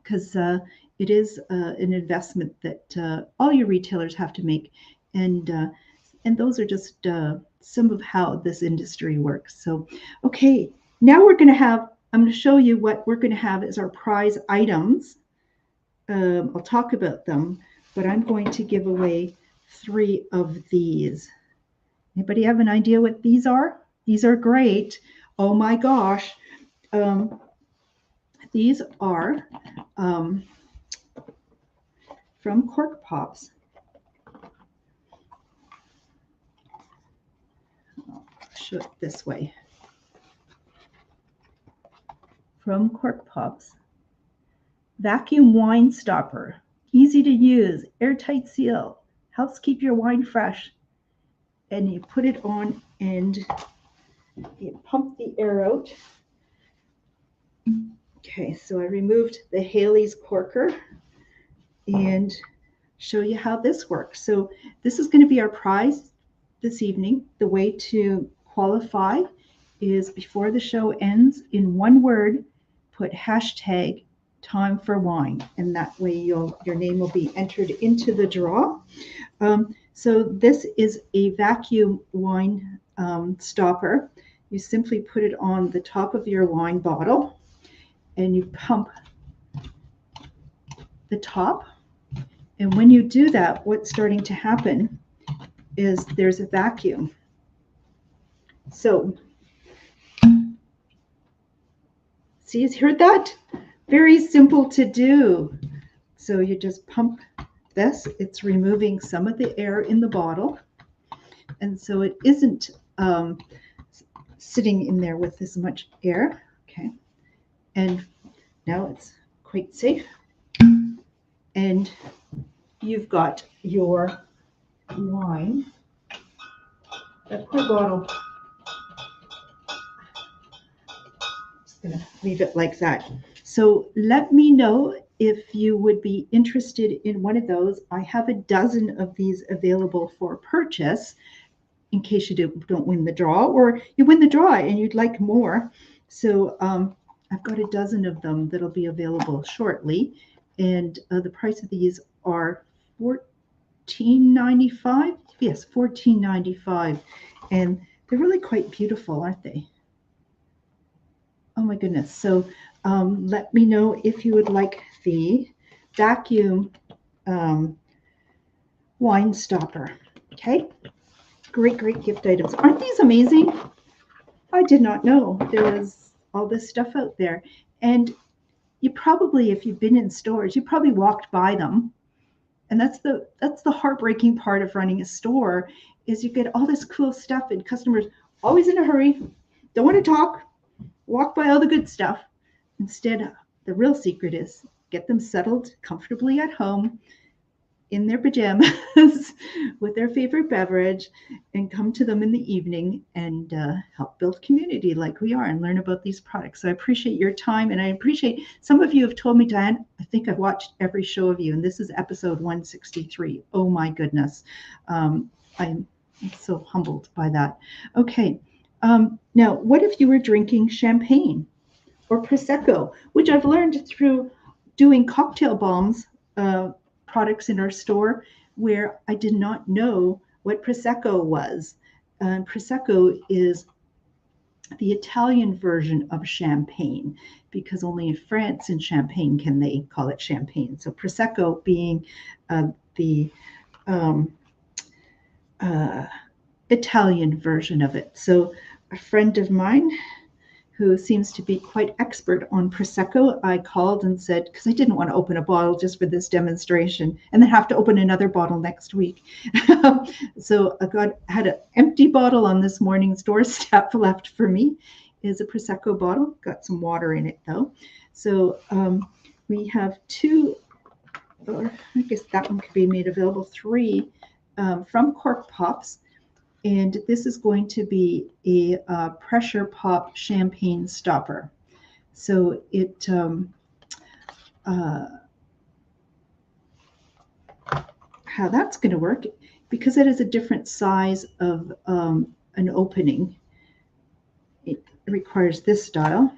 because it is an investment that all your retailers have to make. And those are just some of how this industry works. So, okay, now I'm going to show you what we're going to have as our prize items. I'll talk about them. but I'm going to give away 3 of these. Anybody have an idea what these are? These are great. Oh my gosh. These are from Cork Pops. I'll show it this way. From Cork Pops. Vacuum wine stopper. Easy to use, airtight seal. Helps keep your wine fresh. And you put it on and you pump the air out. Okay, so I removed the Haley's corker and show you how this works. So this is going to be our prize this evening. The way to qualify is before the show ends, in one word, put hashtag time for wine, and that way your name will be entered into the draw. So this is a vacuum wine stopper. You simply put it on the top of your wine bottle and you pump the top. And when you do that, what's starting to happen is there's a vacuum. So, see, you heard that? Very simple to do. So you just pump this. It's removing some of the air in the bottle. And so it isn't sitting in there with as much air. Okay. And now it's quite safe. And you've got your wine. That poor bottle. Just gonna leave it like that. So let me know if you would be interested in one of those. I have a dozen of these available for purchase in case you don't win the draw, or you win the draw and you'd like more. So I've got a dozen of them that'll be available shortly. And the price of these are $14.95. Yes, $14.95. And they're really quite beautiful, aren't they? Oh my goodness. So let me know if you would like the vacuum wine stopper. Okay. Great, great gift items. Aren't these amazing? I did not know there was all this stuff out there. And you probably, if you've been in stores, you probably walked by them. And that's the heartbreaking part of running a store, is you get all this cool stuff and customers always in a hurry, don't want to talk, walk by all the good stuff. Instead, the real secret is get them settled comfortably at home in their pajamas with their favorite beverage and come to them in the evening and help build community like we are and learn about these products. So I appreciate your time, and I appreciate some of you have told me, Diane, I think I've watched every show of you, and this is episode 163. Oh my goodness. I'm so humbled by that. Okay. Now, what if you were drinking champagne or Prosecco, which I've learned through doing cocktail bombs products in our store, where I did not know what Prosecco was. Prosecco is the Italian version of champagne, because only in France and Champagne can they call it champagne. So Prosecco being the Italian version of it. So a friend of mine who seems to be quite expert on Prosecco, I called and said, because I didn't want to open a bottle just for this demonstration and then have to open another bottle next week. So I had an empty bottle on this morning's doorstep left for me, is a Prosecco bottle. Got some water in it though. So we have 2, or I guess that one could be made available, 3 from Cork Pops. And this is going to be a pressure pop champagne stopper. So it how that's going to work, because it is a different size of an opening, it requires this style.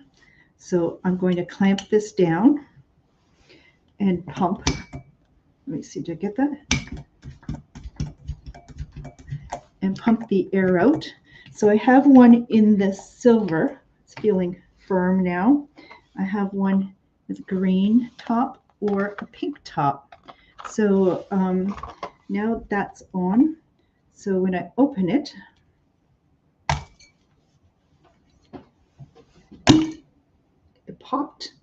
So I'm going to clamp this down and pump. Let me see, did I get that? And pump the air out. So I have one in the silver. It's feeling firm now. I have one with green top or a pink top. So now that's on. So when I open it, it popped.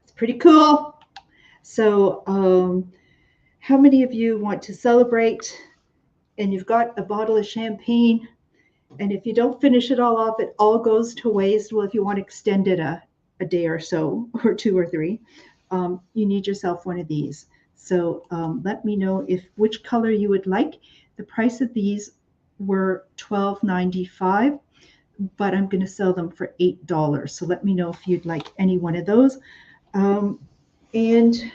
It's pretty cool. So how many of you want to celebrate and you've got a bottle of champagne, and if you don't finish it all off, it all goes to waste? Well, if you want to extend it a day or so, or 2 or 3, you need yourself one of these. So let me know which color you would like. The price of these were $12.95, but I'm going to sell them for $8. So let me know if you'd like any one of those. And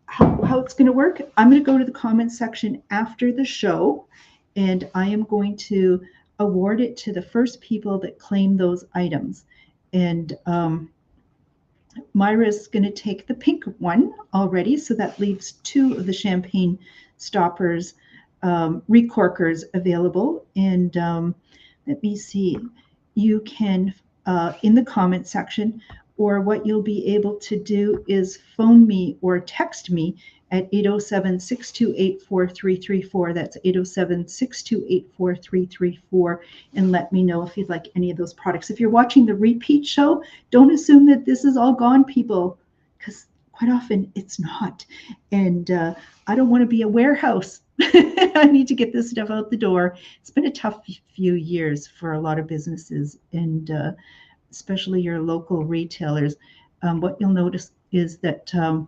how it's going to work, I'm going to go to the comment section after the show, and I am going to award it to the first people that claim those items. And Myra's going to take the pink one already, so that leaves 2 of the champagne stoppers, re-corkers available. And let me see, you can, in the comment section, or what you'll be able to do is phone me or text me at 807-628-4334. That's 807-628-4334, and let me know if you'd like any of those products. If you're watching the repeat show, don't assume that this is all gone, people, because quite often it's not. And I don't want to be a warehouse. I need to get this stuff out the door. It's been a tough few years for a lot of businesses, and especially your local retailers. What you'll notice is that, let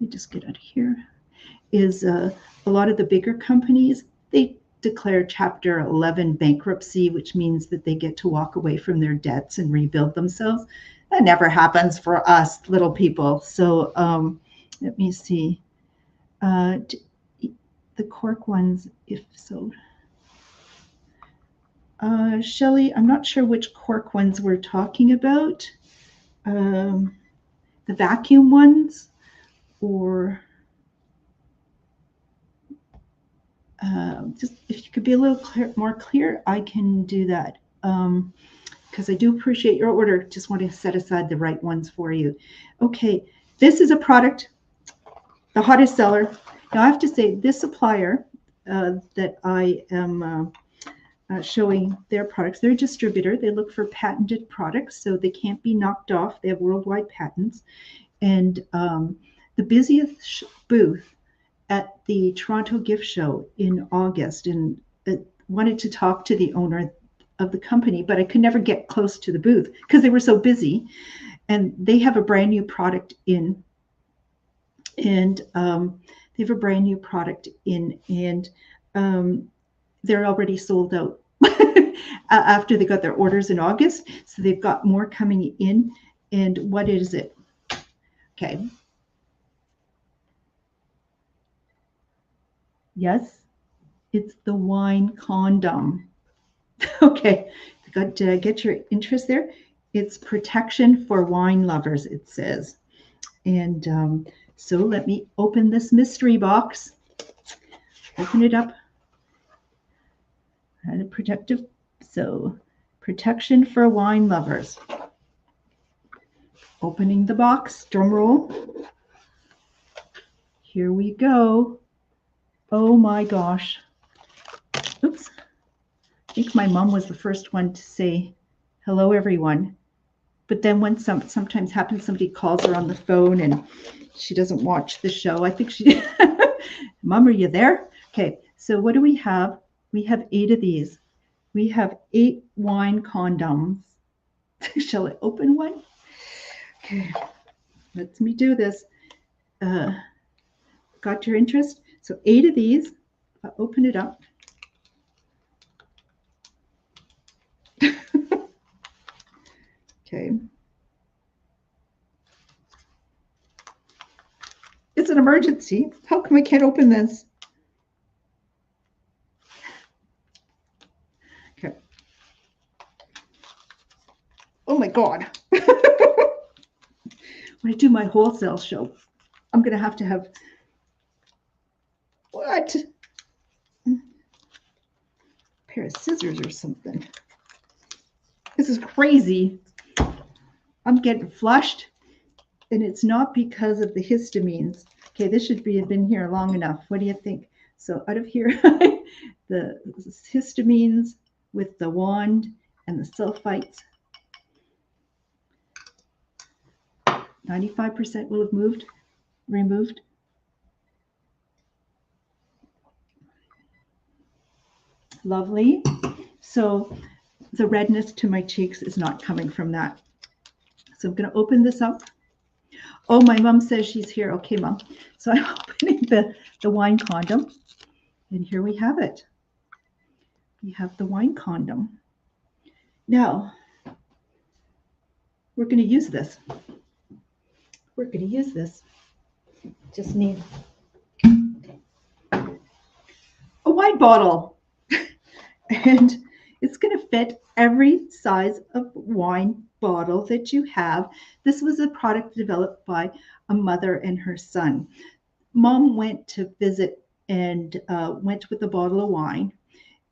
me just get out of here, is a lot of the bigger companies, they declare Chapter 11 bankruptcy, which means that they get to walk away from their debts and rebuild themselves. That never happens for us little people. So let me see. The cork ones, if so. Shelley, I'm not sure which cork ones we're talking about. The vacuum ones, or just if you could be a little more clear, I can do that. Because I do appreciate your order. Just want to set aside the right ones for you. Okay, this is a product, the hottest seller. Now I have to say, this supplier that I am showing their products, they're a distributor. They look for patented products, so they can't be knocked off. They have worldwide patents. And the busiest booth at the Toronto Gift Show in August, and wanted to talk to the owner of the company, but I could never get close to the booth because they were so busy. And they have a brand new product in, and they have a brand new product in, and they're already sold out after they got their orders in August. So they've got more coming in. And what is it? Okay. Yes, it's the wine condom. Okay, got to get your interest there. It's protection for wine lovers, it says. And so let me open this mystery box. Open it up. And a protective, so protection for wine lovers. Opening the box, drum roll. Here we go. Oh my gosh. Oops. I think my mom was the first one to say, hello, everyone. But then when sometimes happens, somebody calls her on the phone and she doesn't watch the show. I think she, Mom, are you there? Okay, so what do we have? We have 8 of these. We have 8 wine condoms. Shall I open one? Okay, let me do this. Got your interest? So 8 of these. I'll open it up. Okay. It's an emergency. How come I can't open this? Okay. Oh my God. When I do my wholesale show, I'm going to have what? A pair of scissors or something. This is crazy. I'm getting flushed, and it's not because of the histamines. Okay, this should have been here long enough. What do you think? So out of here, the histamines with the wand and the sulfites, 95% will have removed. Lovely. So the redness to my cheeks is not coming from that. So I'm going to open this up. Oh, my mom says she's here. Okay, Mom. So I'm opening the wine condom. And here we have it. We have the wine condom. Now, we're going to use this. We're going to use this. Just need a wine bottle. And it's going to fit every size of wine bottle that you have. This was a product developed by a mother and her son. Mom went to visit and went with a bottle of wine.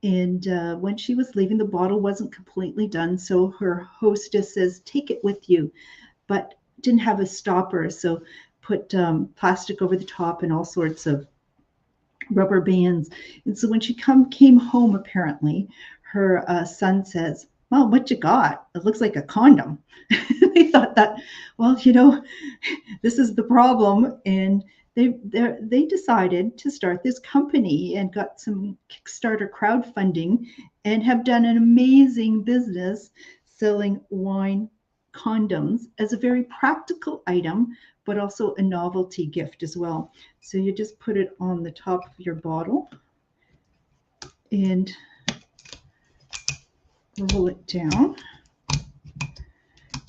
And when she was leaving, the bottle wasn't completely done. So her hostess says, take it with you, but didn't have a stopper. So put plastic over the top and all sorts of rubber bands. And so when she came home, apparently, her son says, well, what you got? It looks like a condom. They thought that, well, this is the problem. And they decided to start this company and got some Kickstarter crowdfunding and have done an amazing business selling wine condoms as a very practical item, but also a novelty gift as well. So you just put it on the top of your bottle and roll it down.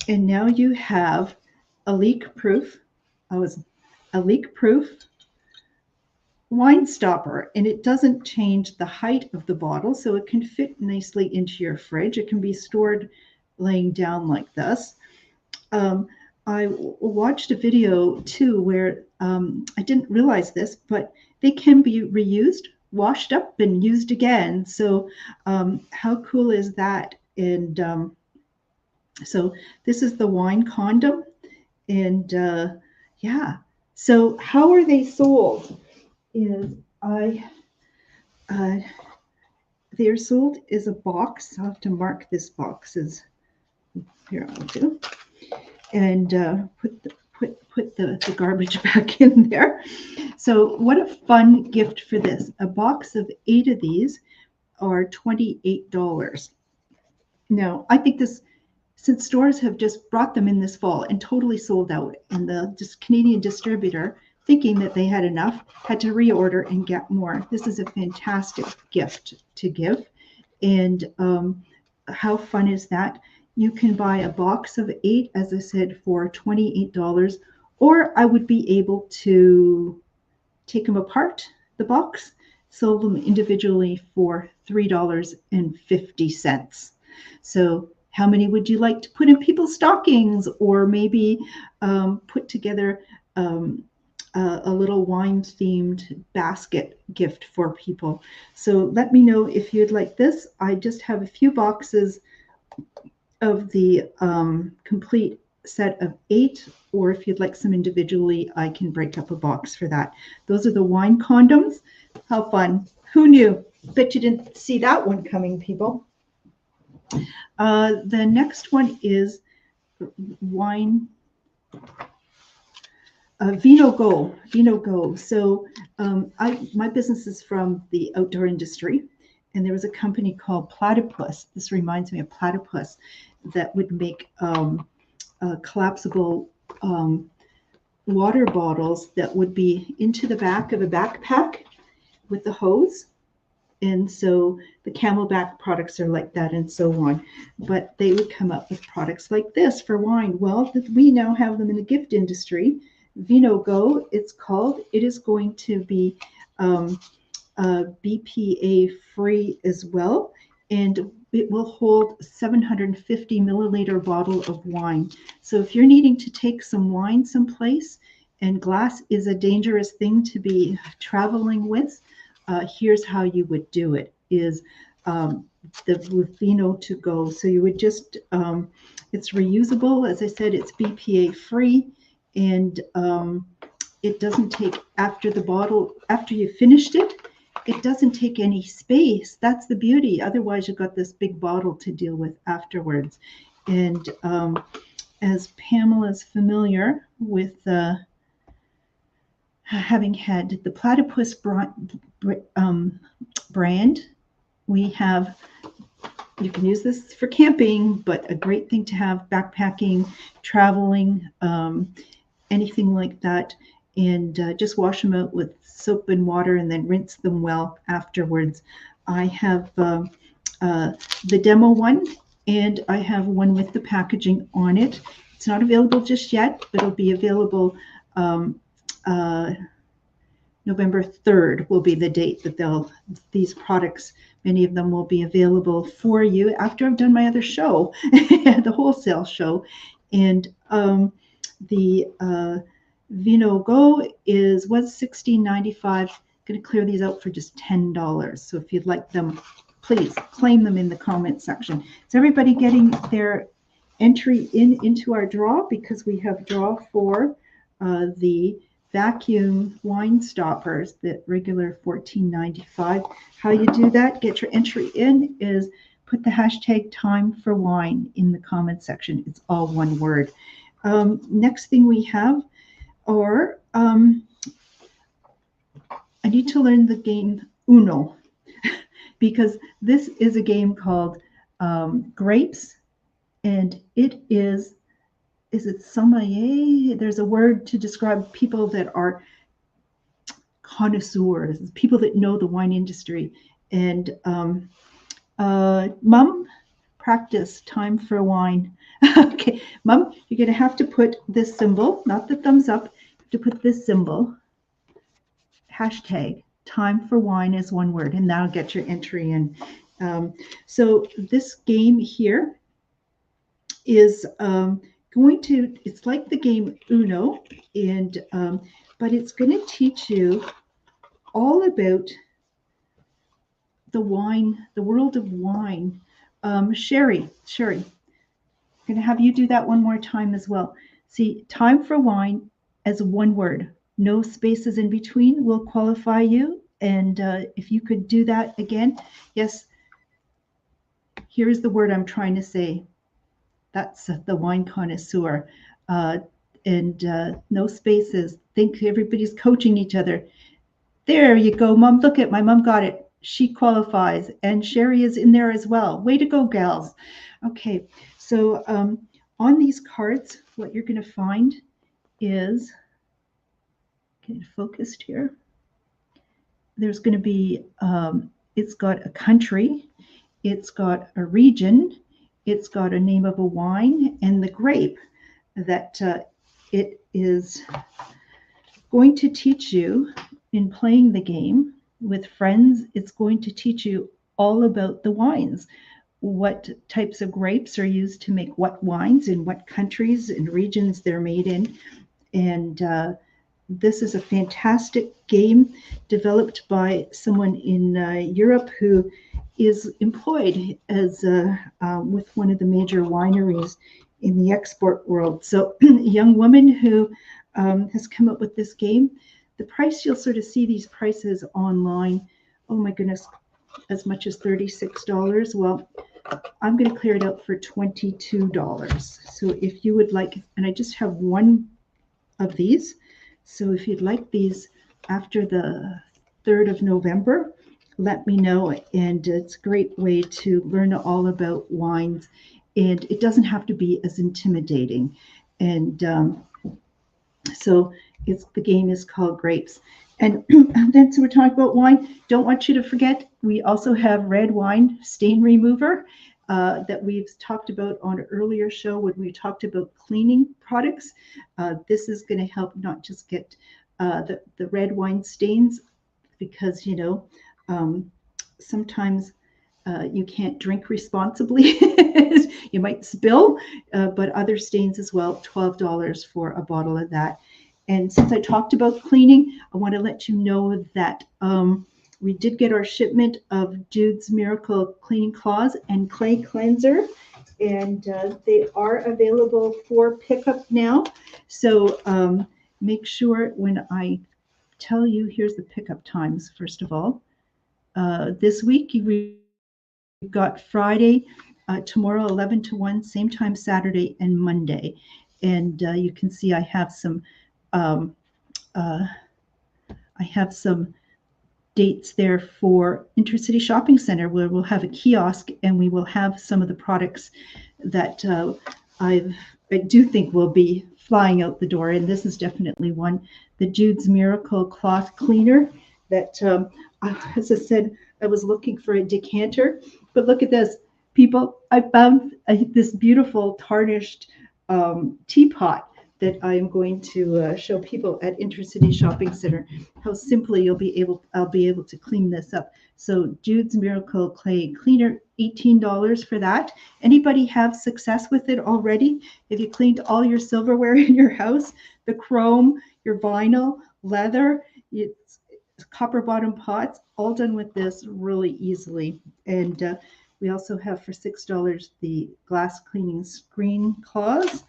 And now you have a leak-proof wine stopper, and it doesn't change the height of the bottle, so it can fit nicely into your fridge. It can be stored laying down like this. I watched a video too where I didn't realize this, but they can be reused, washed up, and used again. So how cool is that? And so this is the wine condom, and yeah. So how are they sold? They're sold as a box. I'll have to mark this box as here. I'll do, and put the garbage back in there. So what a fun gift for this! A box of 8 of these are $28. Now I think this, since stores have just brought them in this fall and totally sold out, and the Canadian distributor, thinking that they had enough, had to reorder and get more. This is a fantastic gift to give. And how fun is that? You can buy a box of 8, as I said, for $28, or I would be able to take them apart, the box, sell them individually for $3.50. So how many would you like to put in people's stockings, or maybe put together a little wine-themed basket gift for people? So let me know if you'd like this. I just have a few boxes of the complete set of 8, or if you'd like some individually, I can break up a box for that. Those are the wine condoms. How fun. Who knew? Bet you didn't see that one coming, people. The next one is wine, Vino Go. So my business is from the outdoor industry, and there was a company called Platypus. This reminds me of Platypus, that would make collapsible water bottles that would be into the back of a backpack with the hose. And so the Camelback products are like that, and so on. But they would come up with products like this for wine. Well, we now have them in the gift industry. Vino Go, it's called. It is going to be BPA free as well, and it will hold 750 milliliter bottle of wine. So if you're needing to take some wine someplace, and glass is a dangerous thing to be traveling with, here's how you would do it, is the Vino to Go. So you would just, it's reusable. As I said, it's BPA free, and it doesn't take after you finished it, it doesn't take any space. That's the beauty. Otherwise, you've got this big bottle to deal with afterwards. And as Pamela's familiar with having had the Platypus brand, we have, you can use this for camping, but a great thing to have backpacking, traveling, anything like that. And just wash them out with soap and water and then rinse them well afterwards. I have the demo one, and I have one with the packaging on it. It's not available just yet, but it'll be available November 3rd will be the date that these products, many of them will be available for you after I've done my other show, the wholesale show. And the Vino Go was $16.95. Going to clear these out for just $10. So if you'd like them, please claim them in the comment section. Is everybody getting their entry into our draw? Because we have draw for the vacuum wine stoppers, that regular $14.95. How you do that, get your entry in, is put the hashtag time for wine in the comment section. It's all one word. Next thing we have, I need to learn the game Uno, because this is a game called Grapes, and it is it sommelier? There's a word to describe people that are connoisseurs, people that know the wine industry. And Mum, practice time for wine. Okay, Mum, you're going to have to put this symbol, not the thumbs up, you have to put this symbol, hashtag time for wine is one word, and that'll get your entry in. So this game here is it's like the game Uno, and but it's going to teach you all about the wine, the world of wine. Sherry, I'm going to have you do that one more time as well. See, time for wine as one word, no spaces in between will qualify you. And if you could do that again, yes, here is the word I'm trying to say. That's the wine connoisseur. And no spaces. Think everybody's coaching each other. There you go, Mom. Look at my mom got it. She qualifies, and Sherry is in there as well. Way to go, gals. Okay, so on these cards, what you're going to find is, get focused here. There's going to be, it's got a country, it's got a region, it's got a name of a wine, and the grape that it is going to teach you in playing the game with friends. It's going to teach you all about the wines, what types of grapes are used to make what wines, in what countries and regions they're made in. And this is a fantastic game developed by someone in Europe who is employed as with one of the major wineries in the export world. So a young woman who has come up with this game. The price, you'll sort of see these prices online. Oh my goodness, as much as $36. Well, I'm going to clear it out for $22. So if you would like, and I just have one of these. So if you'd like these after the 3rd of November, let me know. And it's a great way to learn all about wines. And it doesn't have to be as intimidating. And so the game is called Grapes. And then, so we're talking about wine. Don't want you to forget, we also have red wine stain remover that we've talked about on an earlier show when we talked about cleaning products. This is going to help not just get the red wine stains, because, you know, sometimes you can't drink responsibly. You might spill, but other stains as well. $12 for a bottle of that. And since I talked about cleaning, I want to let you know that we did get our shipment of Jude's Miracle Cleaning Cloths and Clay Cleanser, and they are available for pickup now. So make sure when I tell you, here's the pickup times, first of all. This week, we've got Friday, tomorrow, 11 to 1, same time Saturday and Monday. And you can see um, uh, I have some dates there for Intercity Shopping Center, where we'll have a kiosk and we will have some of the products that I do think will be flying out the door. And this is definitely one, the Jude's Miracle Cloth Cleaner that, as I said, I was looking for a decanter, but look at this, people. I found this beautiful tarnished teapot that I am going to show people at Intercity Shopping Center how simply I'll be able to clean this up. So Jude's Miracle Clay Cleaner, $18 for that. Anybody have success with it already? Have you cleaned all your silverware in your house? The chrome, your vinyl, leather, it's copper bottom pots, all done with this really easily. And we also have for $6 the glass cleaning screen cloths.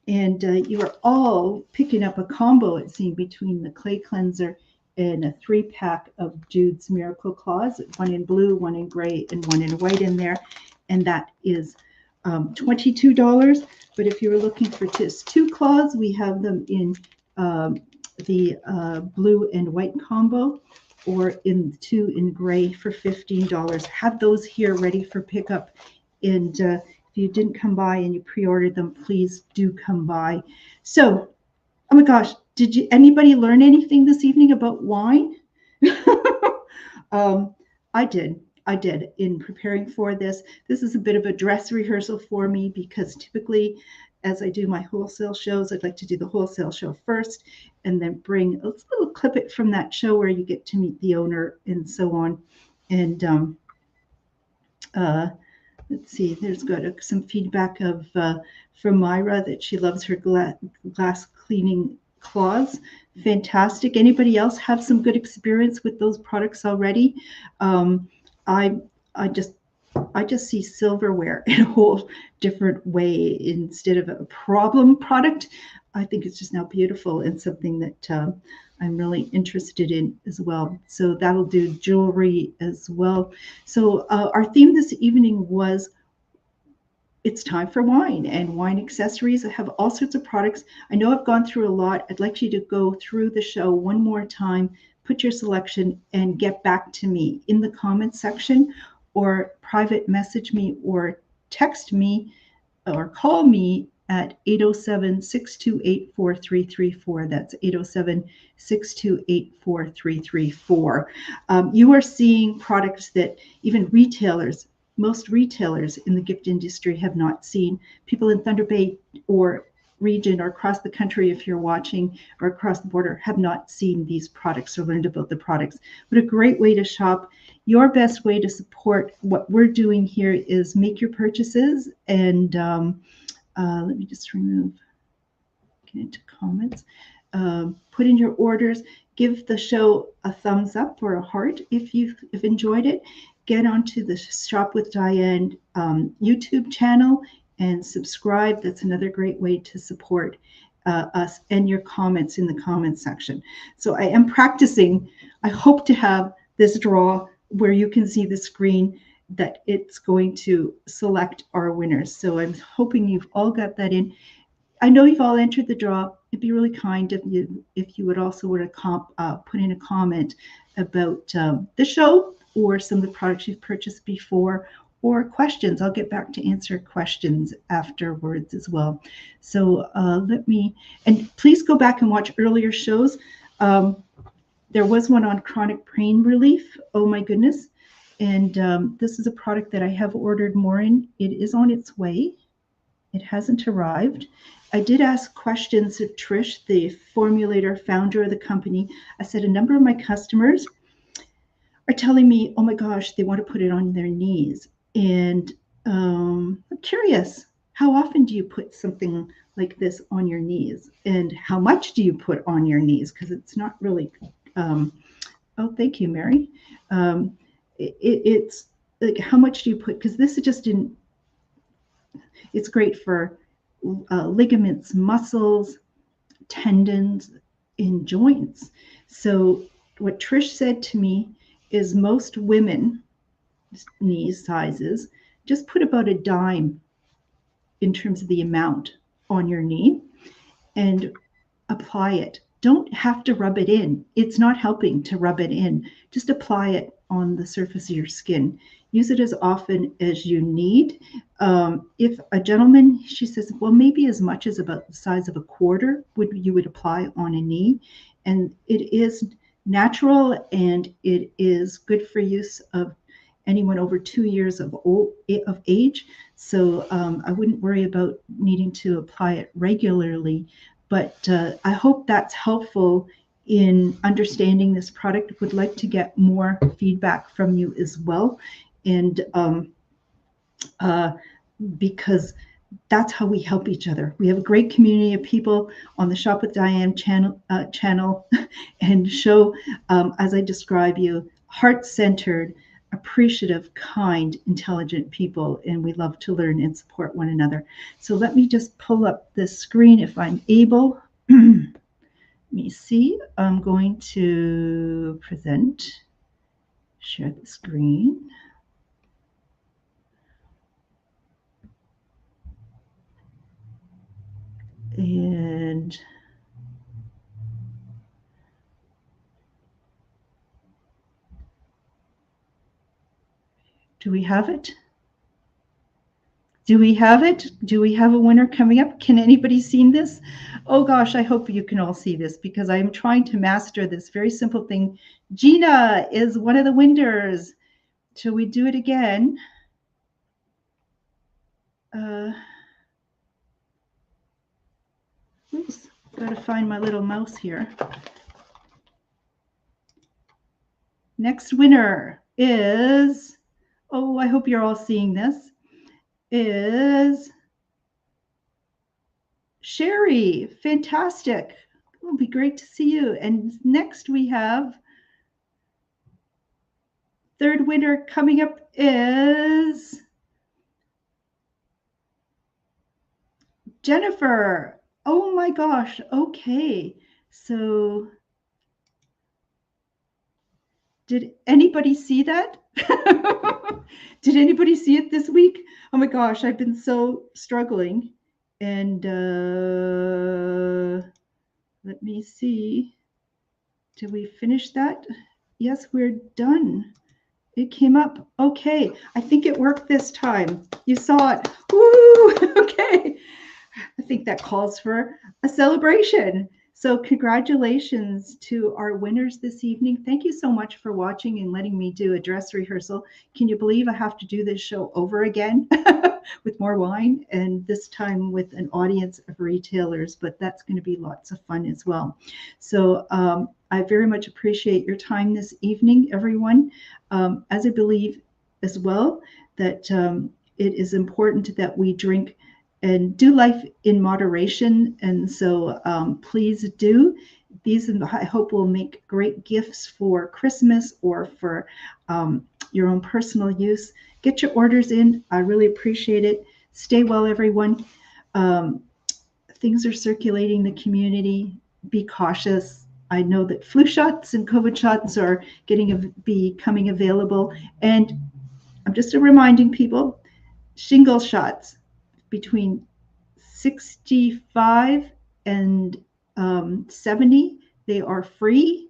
And you are all picking up a combo, it seemed, between the clay cleanser and a 3-pack of Jude's Miracle Claws, one in blue, one in gray, and one in white in there. And that is $22. But if you were looking for just 2 claws, we have them in the blue and white combo, or in 2 in gray for $15. Have those here ready for pickup. And if you didn't come by and you pre-ordered them, please do come by. So, oh my gosh, did anybody learn anything this evening about wine? I did in preparing for this. This is a bit of a dress rehearsal for me, because typically as I do my wholesale shows, I'd like to do the wholesale show first and then bring a little clip from that show where you get to meet the owner and so on. And let's see, there's got some feedback from Myra that she loves her glass cleaning cloths. Fantastic. Anybody else have some good experience with those products already? I just see silverware in a whole different way instead of a problem product. I think it's just now beautiful and something that I'm really interested in as well. So that'll do jewelry as well. So our theme this evening was it's time for wine and wine accessories. I have all sorts of products. I know I've gone through a lot. I'd like you to go through the show one more time, put your selection, and get back to me in the comments section, or private message me, or text me, or call me at 807-628-4334. That's 807-628-4334. You are seeing products that even most retailers in the gift industry have not seen. People in Thunder Bay or region or across the country, if you're watching, or across the border, have not seen these products or learned about the products. But a great way to shop. Your best way to support what we're doing here is make your purchases, and let me just get into comments. Put in your orders. Give the show a thumbs up or a heart if you've enjoyed it. Get onto the Shop with Diane YouTube channel and subscribe. That's another great way to support us, and your comments in the comments section. So I am practicing. I hope to have this draw where you can see the screen that it's going to select our winners. So I'm hoping you've all got that in. I know you've all entered the draw. It'd be really kind if you would also put in a comment about the show, or some of the products you've purchased before, or questions. I'll get back to answer questions afterwards as well. So and please go back and watch earlier shows. There was one on chronic pain relief. Oh my goodness. And this is a product that I have ordered more in. It is on its way. It hasn't arrived. I did ask questions of Trish, the formulator, founder of the company. I said a number of my customers are telling me, oh my gosh, they want to put it on their knees. And I'm curious, how often do you put something like this on your knees? And how much do you put on your knees? Because it's not really, oh, thank you, Mary. It's like, how much do you put? Because this is just it's great for ligaments, muscles, tendons, in joints. So what Trish said to me is most women knee sizes just put about a dime in terms of the amount on your knee and apply it. Don't have to rub it in. It's not helping to rub it in. Just apply it on the surface of your skin. Use it as often as you need. If a gentleman, she says, well, maybe as much as about the size of a quarter you would apply on a knee. And it is natural and it is good for use of anyone over 2 years of age. So I wouldn't worry about needing to apply it regularly. But I hope that's helpful in understanding this product. Would like to get more feedback from you as well. And because that's how we help each other. We have a great community of people on the Shop with Diane channel and show, as I describe you, heart-centered, appreciative, kind, intelligent people, and we love to learn and support one another. So let me just pull up this screen if I'm able. Let me see. I'm going to present, share the screen. And do we have it? Do we have it? Do we have a winner coming up? Can anybody see this? Oh gosh, I hope you can all see this because I'm trying to master this very simple thing. Gina is one of the winners. Shall we do it again? Oops, got to find my little mouse here. Next winner is, oh, I hope you're all seeing this, is Sherry. Fantastic. It'll be great to see you. And next we have, third winner coming up is Jennifer. Oh my gosh. Okay. So did anybody see that? Did anybody see it this week? Oh my gosh, I've been so struggling. And let me see. Did we finish that? Yes, we're done. It came up. Okay. I think it worked this time. You saw it. Woo! Okay. I think that calls for a celebration. So congratulations to our winners this evening. Thank you so much for watching and letting me do a dress rehearsal. Can you believe I have to do this show over again with more wine, and this time with an audience of retailers, but that's going to be lots of fun as well. So I very much appreciate your time this evening, everyone. As I believe as well that it is important that we drink and do life in moderation. And so please do. These, I hope, will make great gifts for Christmas or for your own personal use. Get your orders in. I really appreciate it. Stay well, everyone. Things are circulating in the community. Be cautious. I know that flu shots and COVID shots are becoming available. And I'm just reminding people, shingle shots between 65 and 70, they are free.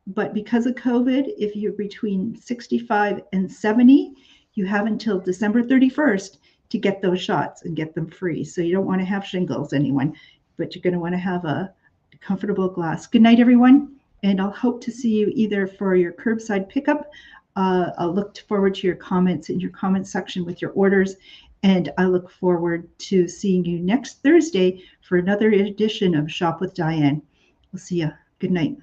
But because of COVID, if you're between 65 and 70, you have until December 31st to get those shots and get them free. So you don't want to have shingles, anyone, but you're going to want to have a comfortable glass. Good night, everyone. And I'll hope to see you either for your curbside pickup. I'll look forward to your comments in your comment section with your orders. And I look forward to seeing you next Thursday for another edition of Shop with Diane. We'll see you. Good night.